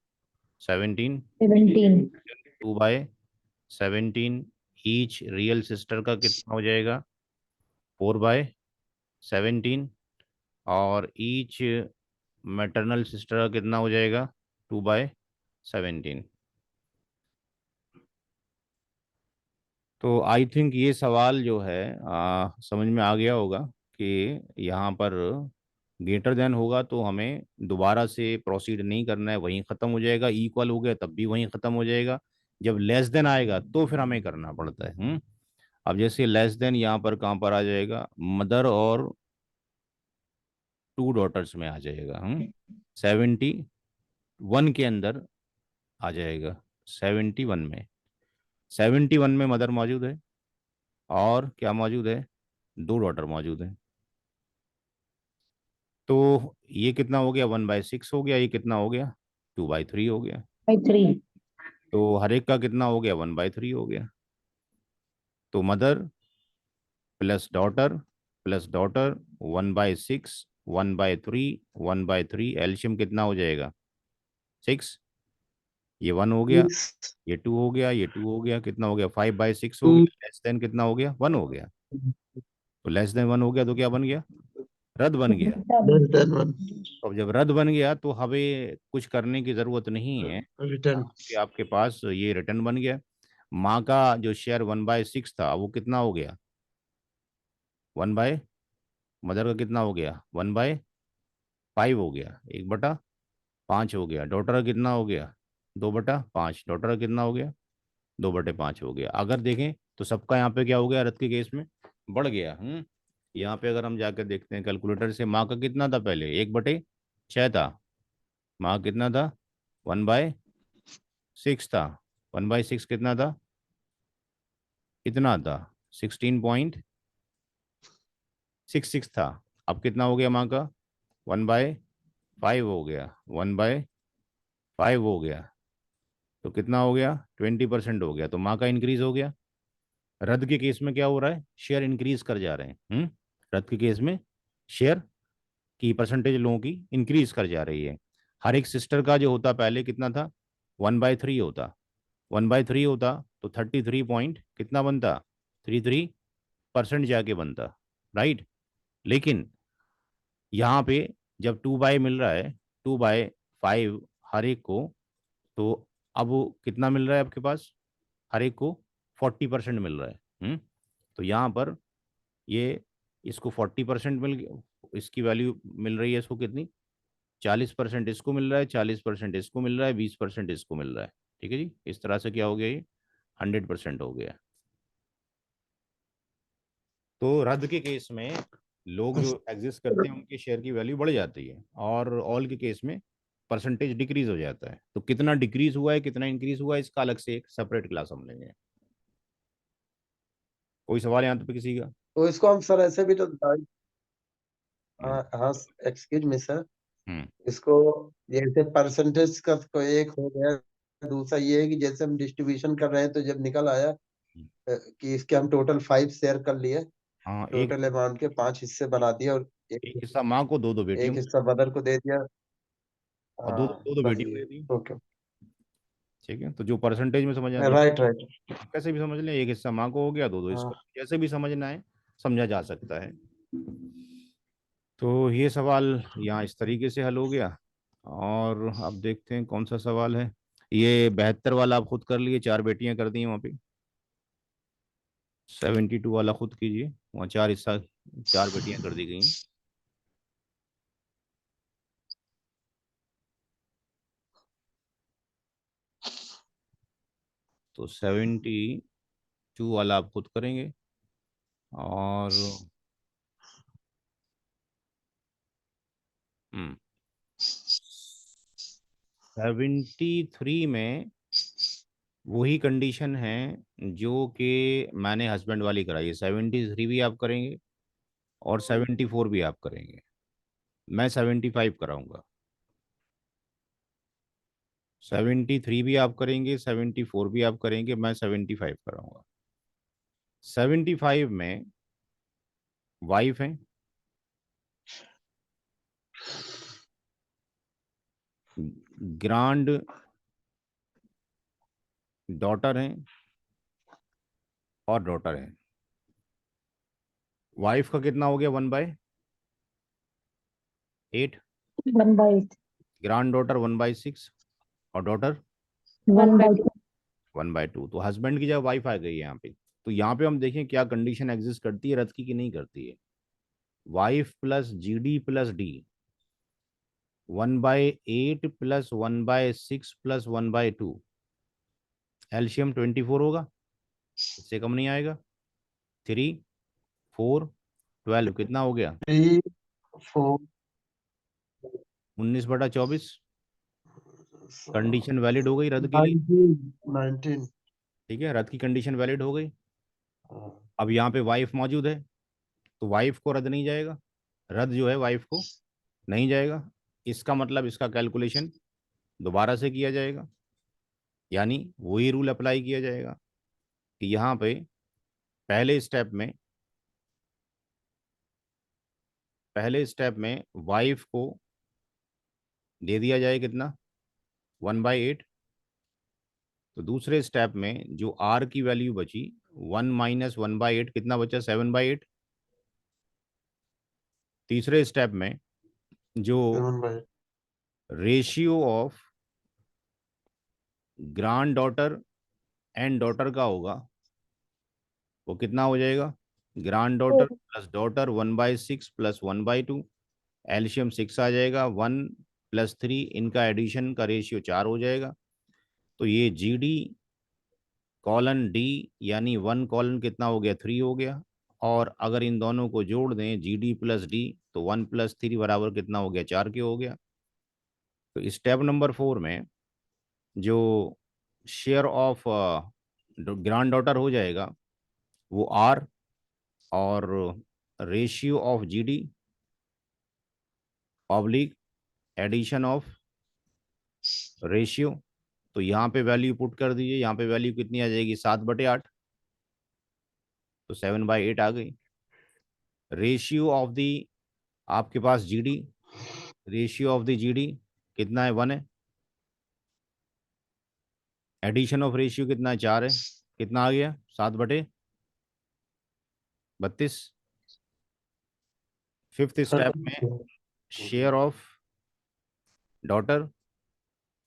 17। 17। 2/17, ईच रियल सिस्टर का कितना हो जाएगा 4/17 और ईच मैटरनल सिस्टर का कितना हो जाएगा 2/17। तो आई थिंक ये सवाल जो है समझ में आ गया होगा कि यहाँ पर ग्रेटर देन होगा तो हमें दोबारा से प्रोसीड नहीं करना है, वहीं ख़त्म हो जाएगा। इक्वल हो गया तब भी वहीं ख़त्म हो जाएगा। जब लेस देन आएगा तो फिर हमें करना पड़ता है। अब जैसे लेस देन यहाँ पर कहाँ पर आ जाएगा, मदर और 2 डॉटर्स में आ जाएगा। 71 के अंदर आ जाएगा। 71 में मदर मौजूद है और क्या मौजूद है, 2 डॉटर मौजूद है। तो ये कितना हो गया 1/6 हो गया, ये कितना हो गया 2/3 हो गया। by 3. तो हर एक का कितना हो गया 1/3 हो गया। तो मदर प्लस डॉटर 1/6 1/3 1/3 एल्शियम कितना हो जाएगा 6। ये 1 हो गया, 6 ये 2 हो गया, ये 2 हो गया, कितना हो गया 5/6 हो 2 गया। लेस देन कितना हो गया 1 हो गया। तो लेस देन 1 हो गया तो क्या बन गया, रद्द बन गया। less than 1 अब जब रद्द बन गया तो हमें कुछ करने की जरूरत नहीं है, return कि आपके पास ये रिटर्न बन गया। माँ का जो शेयर 1/6 था वो कितना हो गया 1 बाय, मदर का कितना हो गया 1/5 हो गया, 1/5 हो गया। डॉटर का कितना हो गया 2/5, डॉटर का कितना हो गया 2/5 हो गया। अगर देखें तो सबका यहाँ पे क्या हो गया, रद्द के केस में बढ़ गया। यहाँ पे अगर हम जाकर देखते हैं कैलकुलेटर से, माँ का कितना था पहले 1/6 था, माँ का कितना था 1/6 था। 1/6 कितना था, कितना था 16.66 था। अब कितना हो गया माँ का 1/5 हो गया, 1/5 हो गया, तो कितना हो गया 20% हो गया। तो माँ का इंक्रीज हो गया। रद्द के केस में क्या हो रहा है, शेयर इंक्रीज कर जा रहे हैं। रद्द के केस में शेयर की परसेंटेज लोगों की इंक्रीज कर जा रही है। हर एक सिस्टर का जो होता पहले कितना था 1/3 होता, 1/3 होता तो 33 पॉइंट कितना बनता 33% जाके बनता, राइट। लेकिन यहाँ पे जब 2/, मिल रहा है 2/5 हर एक को, तो अब वो कितना मिल रहा है आपके पास, हर एक को 40% मिल रहा है। तो यहाँ पर ये इसको 40% मिल गया, इसकी वैल्यू मिल रही है इसको कितनी 40% इसको मिल रहा है, 40% इसको मिल रहा है, 20% इसको मिल रहा है। ठीक है जी, इस तरह से क्या हो गया ये 100% हो गया। तो रद्द के केस में लोग जो एग्जिस्ट करते हैं उनके शेयर की वैल्यू बढ़ जाती है, और ऑल के केस में परसेंटेज डिक्रीज हो जाता है। तो कितना डिक्रीज हुआ है कितना इंक्रीज हुआ है इसका अलग से एक सेपरेट क्लास हम लेंगे। कोई सवाल यहाँ पे किसी का। तो इसको हम सर ऐसे भी तो हम्म हाँ हाँ एक्सक्यूज मी सर, हम्म इसको जैसे परसेंटेज का तो एक हो गया, दूसरा ये है कि जैसे हम डिस्ट्रीब्यूशन कर रहे हैं तो जब निकल आया हम्म। कि इसके हम टोटल 5 शेयर कर लिए, हाँ, एक टोटल अमाउंट के 5 हिस्से बना दिए और एक हिस्सा माँ को, दो दो बेटियों एक को, हिस्सा मदर को दे दिया। और दो हाँ दो दो बस बेटियों को ये, दे दी। ओके, ठीक है, तो जो परसेंटेज में समझ आती राइट राइट, है कैसे भी समझ लें, एक हिस्सा माँ को हो गया, दो दो इसको, हाँ जैसे भी समझना है समझा जा सकता है। तो ये सवाल यहाँ इस तरीके से हल हो गया। और अब देखते हैं कौन सा सवाल है। ये 72 वाला आप खुद कर लिए, 4 बेटियां कर दी वहाँ पे। 72 वाला खुद कीजिए, वहाँ 4 हिस्सा, 4 बेटियां कर दी गई हैं। तो 72 वाला आप खुद करेंगे। और 73 में वही कंडीशन है जो कि मैंने हस्बैंड वाली कराई है। 73 भी आप करेंगे और 74 भी आप करेंगे। मैं 75 कराऊंगा। 73 भी आप करेंगे, 74 भी आप करेंगे, मैं 75 कराऊंगा। 75 में वाइफ है, ग्रांड डॉटर हैं, और डॉटर है। वाइफ का कितना हो गया 1/8, 1/8, ग्रैंड डॉटर 1/6 और डॉटर 1/2, 1/2। तो हस्बैंड की जब वाइफ आ गई यहाँ पे, तो यहाँ पे हम देखें क्या कंडीशन एग्जिस्ट करती है रथ की कि नहीं करती है। Wife plus GD plus D, 1/8 plus 1/6 plus 1/2, LCM 24 होगा, इससे कम नहीं आएगा। 3 4 12 कितना हो गया? 3 4 19/24। कंडीशन वैलिड हो गई रद्द के लिए। 19 ठीक है, रद्द की कंडीशन वैलिड हो गई। अब यहाँ पे वाइफ मौजूद है, तो वाइफ को रद्द नहीं जाएगा, रद्द जो है वाइफ को नहीं जाएगा। इसका मतलब इसका कैलकुलेशन दोबारा से किया जाएगा, यानी वही रूल अप्लाई किया जाएगा कि यहाँ पे पहले स्टेप में वाइफ को दे दिया जाए कितना 1/8। तो दूसरे स्टेप में जो आर की वैल्यू बची 1 माइनस 1/8 कितना बचा 7/8। तीसरे स्टेप में जो 7/8 ratio of grand daughter and daughter का होगा वो कितना हो जाएगा, grand daughter plus daughter 1/6 plus 1/2, LCM 6 आ जाएगा। 1 + 3 इनका एडिशन का रेशियो 4 हो जाएगा। तो ये GD कॉलन D यानी 1 कॉलन कितना हो गया 3 हो गया। और अगर इन दोनों को जोड़ दें GD प्लस D, तो 1 + 3 बराबर कितना हो गया 4 के हो गया। तो स्टेप नंबर 4 में जो शेयर ऑफ ग्रैंड डॉटर हो जाएगा वो R, और ratio of GD oblique addition of ratio. तो यहाँ पे वैल्यू पुट कर दीजिए, यहाँ पे वैल्यू कितनी आ जाएगी 7/8, तो 7/8 आ गई। रेशियो ऑफ दी आपके पास GD, ratio of the GD कितना है 1 है, एडिशन ऑफ रेशियो कितना है 4 है, कितना आ गया 7/32। फिफ्थ स्टेप में शेयर ऑफ डॉटर,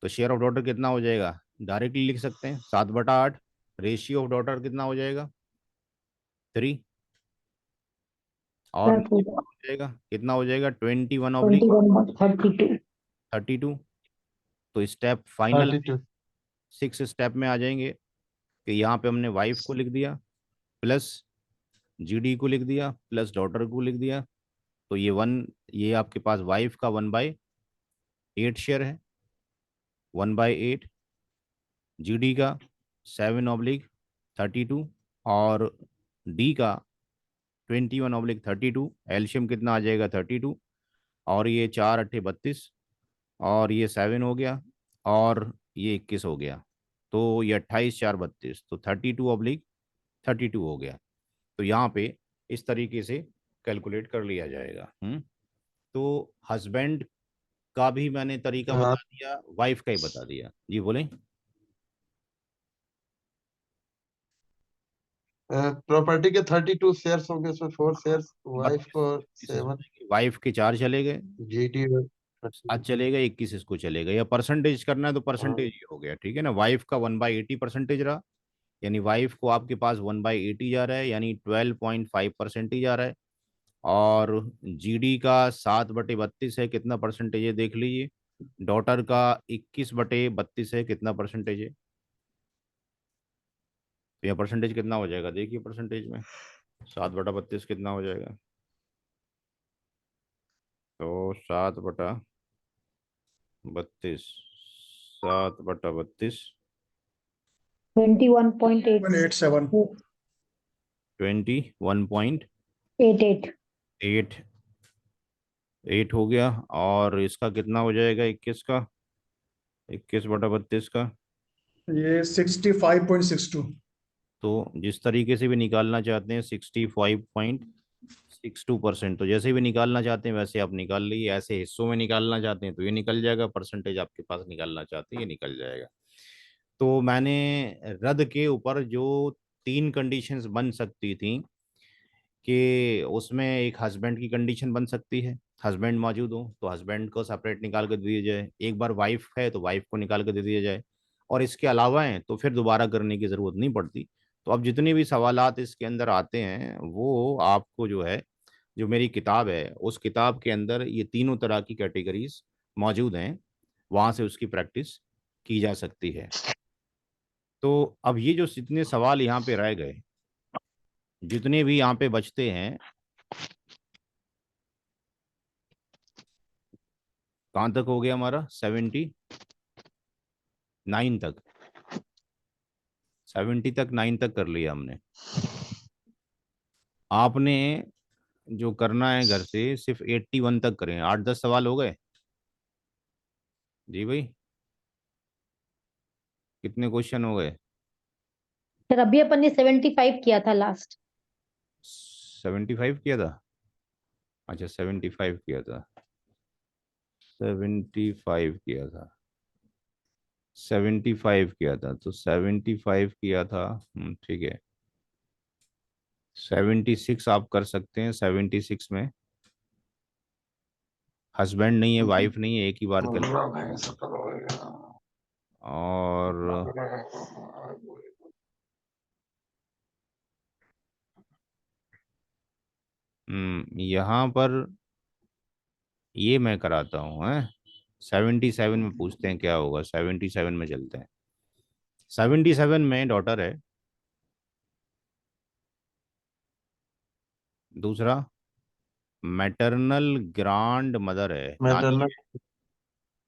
तो शेयर ऑफ डॉटर कितना हो जाएगा डायरेक्टली लिख सकते हैं 7/8। रेशियो ऑफ डॉटर कितना हो जाएगा 3, और that was हो जाएगा कितना हो जाएगा 21/32। 21/32. तो स्टेप फाइनल 32 6 स्टेप में आ जाएंगे कि यहाँ पे हमने वाइफ को लिख दिया प्लस GD को लिख दिया प्लस डॉटर को लिख दिया। तो ये आपके पास वाइफ का 1/8 शेयर है, 1/8 GD का 7/32 और D का 21/32। एल्शियम कितना आ जाएगा 32, और ये 4×8 = 32, और ये 7 हो गया, और ये 21 हो गया। तो ये 28×4 = 32, तो 32/32 हो गया। तो यहाँ पे इस तरीके से कैलकुलेट कर लिया जाएगा। तो हस्बैंड का भी मैंने तरीका हाँ। बता दिया, वाइफ का ही बता दिया। जी बोलें। प्रॉपर्टी के 32 शेयर्स होंगे, उसमें 4 शेयर्स वाइफ को, 7 वाइफ के 4 चले गए, GD आज चलेगा 21 इसको चलेगा, या परसेंटेज करना है तो परसेंटेज ही हो गया। ठीक है ना, वाइफ का 1/80% रहा, यानी वाइफ को आपके पास 1/80 जा रहा है, यानी 12.5% ही जा रहा है। और GD का 7/32 है, कितना परसेंटेज है देख लीजिए। डॉटर का 21/32 है, कितना परसेंटेज है। तो यह परसेंटेज कितना हो जाएगा देखिए, परसेंटेज में 7/32 कितना हो जाएगा, तो 7/32, 7/32 21.8. 187. 21.88 88. हो गया। और इसका कितना हो जाएगा 21 का, 21/32 का। ये 65.62. तो जिस तरीके से भी निकालना चाहते हैं 65.62%, तो जैसे भी निकालना चाहते हैं वैसे आप निकाल लीजिए। ऐसे हिस्सों में निकालना चाहते हैं तो ये निकल जाएगा, परसेंटेज आपके पास निकालना चाहते हैं ये निकल जाएगा। तो मैंने रद्द के ऊपर जो तीन कंडीशंस बन सकती थी कि उसमें एक हस्बैंड की कंडीशन बन सकती है, हस्बैंड मौजूद हो तो हस्बैंड को सेपरेट निकाल कर दे दिया जाए, एक बार वाइफ है तो वाइफ को निकाल कर दे दिया जाए, और इसके अलावा है तो फिर दोबारा करने की ज़रूरत नहीं पड़ती। तो अब जितने भी सवालात इसके अंदर आते हैं वो आपको जो है, जो मेरी किताब है उस किताब के अंदर ये तीनों तरह की कैटेगरीज मौजूद हैं, वहाँ से उसकी प्रैक्टिस की जा सकती है। तो अब ये जो जितने सवाल यहाँ पे रह गए, जितने भी यहाँ पे बचते हैं, कहाँ तक हो गया हमारा? 79 तक, 70 तक 9 तक कर लिया हमने। आपने जो करना है घर से सिर्फ 81 तक करें। 8-10 सवाल हो गए जी भाई, कितने क्वेश्चन हो गए? सर अभी अपन ने 75 किया था लास्ट। 75 किया था, अच्छा 75 किया था, 75 किया था, 75 किया था, तो 75 किया था। ठीक है, 76 आप कर सकते हैं। 76 में हस्बैंड नहीं है, वाइफ नहीं है, एक ही बार कर, और यहाँ पर ये मैं कराता हूँ है। 77 में पूछते हैं क्या होगा, 77 में चलते हैं। 77 में डॉटर है, दूसरा मैटरनल ग्रांड मदर है, नानी मैटरनल है,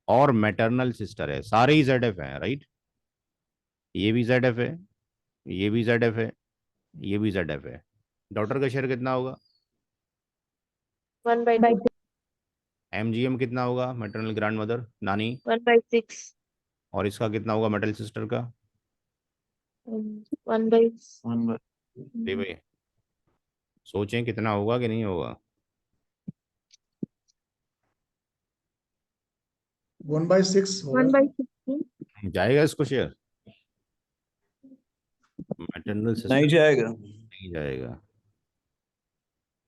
और मैटरनल सिस्टर है। सारे ही ZF हैं, राइट? ये भी ZF है, ये भी ZF है, ये भी ZF है। डॉटर का शेयर कितना होगा? 1/2, MGM कितना होगा? मैटरनल ग्रांड मदर, नानी। 1/6, और इसका कितना होगा मैटरनल सिस्टर का? 1/, जी भाई, सोचें कितना होगा कि नहीं होगा। 1/6 होगा। 1/16, जाएगा इसको शेयर? मैटरनल सिस्टर नहीं जाएगा। नहीं जाएगा।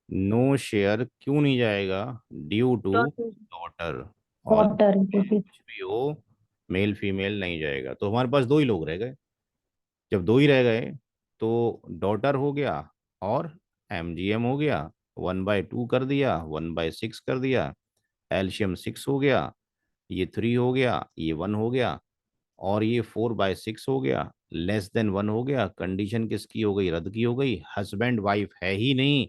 नो शेयर क्यों नहीं जाएगा? ड्यू टू daughter, डॉटर, और वाटर कुछ भी हो मेल फीमेल नहीं जाएगा। तो हमारे पास दो ही लोग रह गए। जब दो ही रह गए तो डॉटर हो गया और MGM हो गया। 1/2 कर दिया, 1/6 कर दिया, एलशियम 6 हो गया, ये 3 हो गया, ये 1 हो गया, और ये 4/6 हो गया, लेस देन 1 हो गया। कंडीशन किसकी हो गई? रद्द की हो गई। हस्बैंड वाइफ है ही नहीं,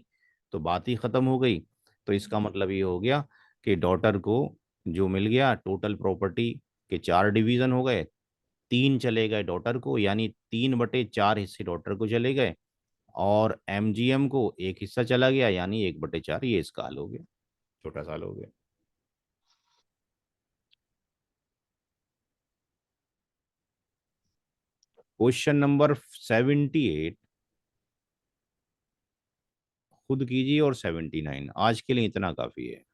तो बात ही खत्म हो गई। तो इसका मतलब ये हो गया कि डॉटर को जो मिल गया, टोटल प्रॉपर्टी के 4 डिवीजन हो गए, 3 चले गए डॉटर को, यानी 3/4 हिस्से डॉटर को चले गए, और MGM को एक हिस्सा चला गया, यानी 1/4। ये इसका हाल हो गया, छोटा सा हाल हो गया। क्वेश्चन नंबर 78 खुद कीजिए, और 79 आज के लिए इतना काफी है।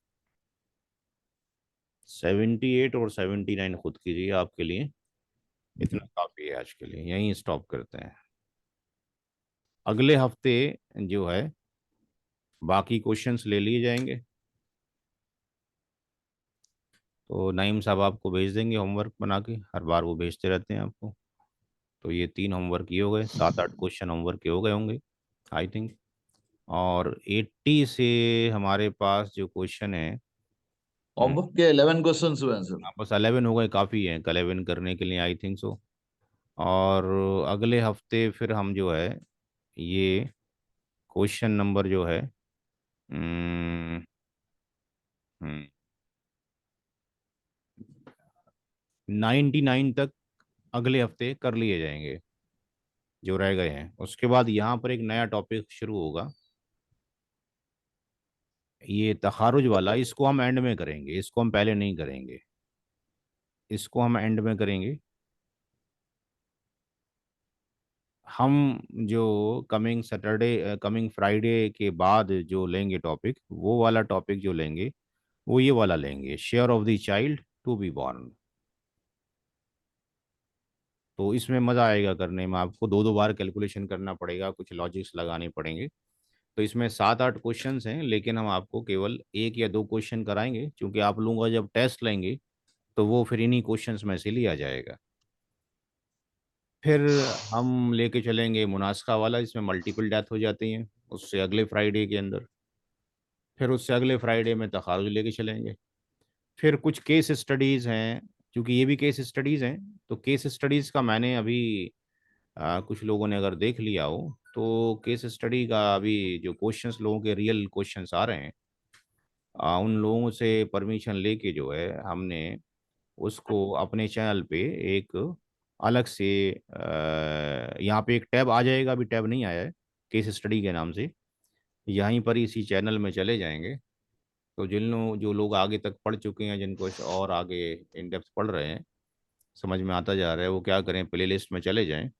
78 और 79 खुद कीजिए, आपके लिए इतना काफी है। आज के लिए यहीं स्टॉप करते हैं। अगले हफ्ते जो है बाकी क्वेश्चंस ले लिए जाएंगे। तो नईम साहब आपको भेज देंगे होमवर्क बना के, हर बार वो भेजते रहते हैं आपको। तो ये 3 होमवर्क ये हो गए, 7-8 क्वेश्चन होमवर्क के हो गए होंगे आई थिंक। और 80 से हमारे पास जो क्वेश्चन है, होमवर्क के 11 क्वेश्चन हुए हैं सर। बस 11 हो गए, काफ़ी है 11 करने के लिए आई थिंक सो। और अगले हफ्ते फिर हम जो है ये क्वेश्चन नंबर जो है 99 तक अगले हफ्ते कर लिए जाएंगे जो रह गए हैं। उसके बाद यहाँ पर एक नया टॉपिक शुरू होगा, ये तखारुज वाला। इसको हम एंड में करेंगे, इसको हम पहले नहीं करेंगे, इसको हम एंड में करेंगे। हम जो कमिंग सैटरडे, कमिंग फ्राइडे के बाद जो लेंगे टॉपिक, वो वाला टॉपिक जो लेंगे वो ये वाला लेंगे, share of the child to be born. तो इसमें मज़ा आएगा करने में, आपको दो दो बार कैलकुलेशन करना पड़ेगा, कुछ लॉजिक्स लगाने पड़ेंगे। तो इसमें 7-8 क्वेश्चंस हैं, लेकिन हम आपको केवल 1 या 2 क्वेश्चन कराएंगे, क्योंकि आप लोगों का जब टेस्ट लेंगे तो वो फिर इन्हीं क्वेश्चंस में से लिया जाएगा। फिर हम लेके चलेंगे मुनास्का वाला, इसमें मल्टीपल डेथ हो जाती हैं, उससे अगले फ्राइडे के अंदर। फिर उससे अगले फ्राइडे में तखारुज लेके चलेंगे। फिर कुछ केस स्टडीज़ हैं, क्योंकि ये भी केस स्टडीज़ हैं, तो केस स्टडीज़ का मैंने अभी कुछ लोगों ने अगर देख लिया हो, तो केस स्टडी का अभी जो क्वेश्चंस लोगों के रियल क्वेश्चंस आ रहे हैं, उन लोगों से परमिशन लेके जो है हमने उसको अपने चैनल पे एक अलग से यहाँ पे एक टैब आ जाएगा, अभी टैब नहीं आया है केस स्टडी के नाम से, यहीं पर इसी चैनल में चले जाएंगे। तो जो लोग आगे तक पढ़ चुके हैं, जिनको और आगे इन डेप्थ पढ़ रहे हैं, समझ में आता जा रहा है, वो क्या करें, प्ले लिस्ट में चले जाएं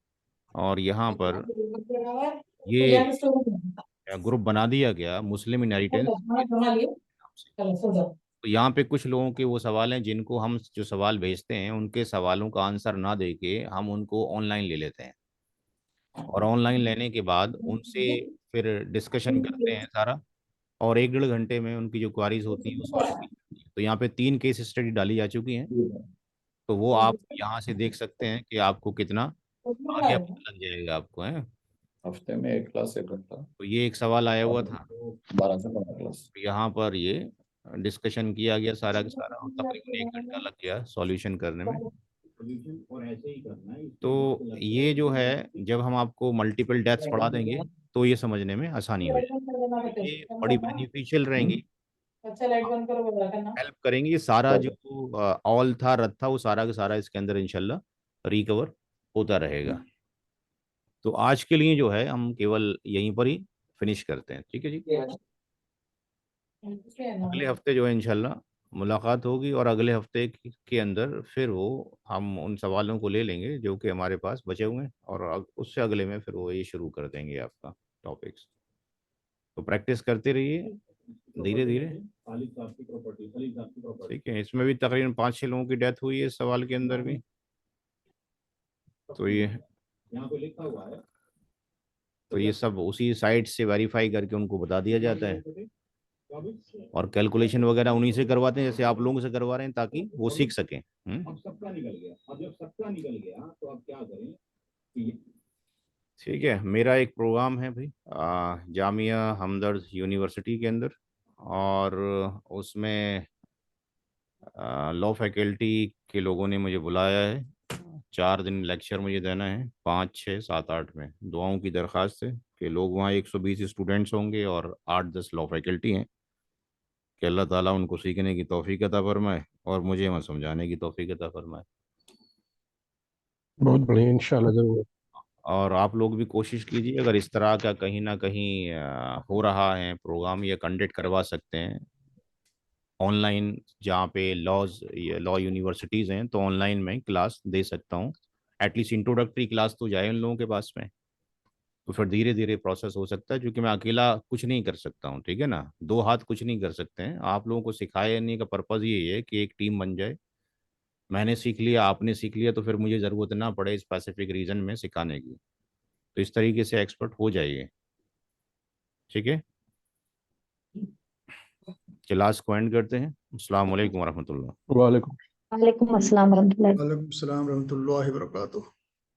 और यहाँ पर ये ग्रुप बना दिया गया मुस्लिम इनहेरिटेंस। तो यहाँ पे कुछ लोगों के वो सवाल हैं जिनको हम जो सवाल भेजते हैं उनके सवालों का आंसर ना दे के हम उनको ऑनलाइन ले लेते हैं, और ऑनलाइन लेने के बाद उनसे फिर डिस्कशन करते हैं सारा, और 1-1.5 घंटे में उनकी जो क्वारीज होती हैं वो सॉल्व की जाती हैं। तो यहाँ पे 3 केस स्टडी डाली जा चुकी हैं, तो वो आप यहाँ से देख सकते हैं कि आपको कितना आ गया, पता लग जाएगा आपको है। हफ्ते में 1 क्लास 1 घंटा, तो ये एक सवाल आया हुआ था, 12 से 15 क्लास। यहाँ पर ये डिस्कशन किया गया सारा का सारा, और तकरीबन 1 घंटा लग गया सॉल्यूशन करने में। तो ये जो है, जब हम आपको मल्टीपल डेथ्स पढ़ा देंगे तो ये समझने में आसानी हो जाएगी, ये बड़ी बेनिफिशियल रहेंगी, हेल्प करेंगी। सारा जो ऑल था रथ था वो सारा का सारा इसके अंदर इंशाल्लाह रिकवर होता रहेगा। तो आज के लिए जो है हम केवल यहीं पर ही फिनिश करते हैं, ठीक है जी। अगले हफ्ते जो है इंशाल्लाह मुलाकात होगी, और अगले हफ्ते के अंदर फिर वो हम उन सवालों को ले लेंगे जो कि हमारे पास बचे हुए हैं, और उससे अगले में फिर वो ये शुरू कर देंगे आपका टॉपिक्स। तो प्रैक्टिस करते रहिए धीरे धीरे, ठीक है। इसमें भी तकरीबन 5-6 लोगों की डेथ हुई है इस सवाल के अंदर भी, तो ये सब उसी साइट से वेरीफाई करके उनको बता दिया जाता है, और कैलकुलेशन वगैरह उन्हीं से करवाते हैं जैसे आप लोगों से करवा रहे हैं, ताकि वो सीख सकें। ठीक है। मेरा एक प्रोग्राम है भाई जामिया हमदर्द यूनिवर्सिटी के अंदर, और उसमें लॉ फैकल्टी के लोगों ने मुझे बुलाया है। 4 दिन लेक्चर मुझे देना है, 5, 6, 7, 8 में। दुआओं की दरख्वास्त है कि लोग वहाँ 120 स्टूडेंट्स होंगे और 8-10 लॉ फैकल्टी हैं, कि अल्लाह ताला उनको सीखने की तौफीक अता फरमाए और मुझे वहाँ समझाने की तौफीक अता फरमाए। बहुत बढ़िया, इंशाल्लाह जरूर। और आप लोग भी कोशिश कीजिए, अगर इस तरह का कहीं ना कहीं हो रहा है प्रोग्राम, या कंडक्ट करवा सकते हैं ऑनलाइन, जहाँ पे लॉ यूनिवर्सिटीज़ हैं, तो ऑनलाइन में क्लास दे सकता हूँ। एटलीस्ट इंट्रोडक्टरी क्लास तो जाए उन लोगों के पास में, तो फिर धीरे धीरे प्रोसेस हो सकता है, क्योंकि मैं अकेला कुछ नहीं कर सकता हूँ, ठीक है ना। 2 हाथ कुछ नहीं कर सकते हैं। आप लोगों को सिखाने का पर्पज़ ये है कि एक टीम बन जाए। मैंने सीख लिया, आपने सीख लिया, तो फिर मुझे ज़रूरत ना पड़े स्पेसिफिक रीजन में सिखाने की, तो इस तरीके से एक्सपर्ट हो जाइए, ठीक है। क्लास को एंड करते हैं। अस्सलाम वालेकुम वरहमतुल्लाह। वालेकुम वालेकुम अस्सलाम वरहमतुल्लाह। वालेकुम सलाम रहमतुल्लाहि व बरकातुहू।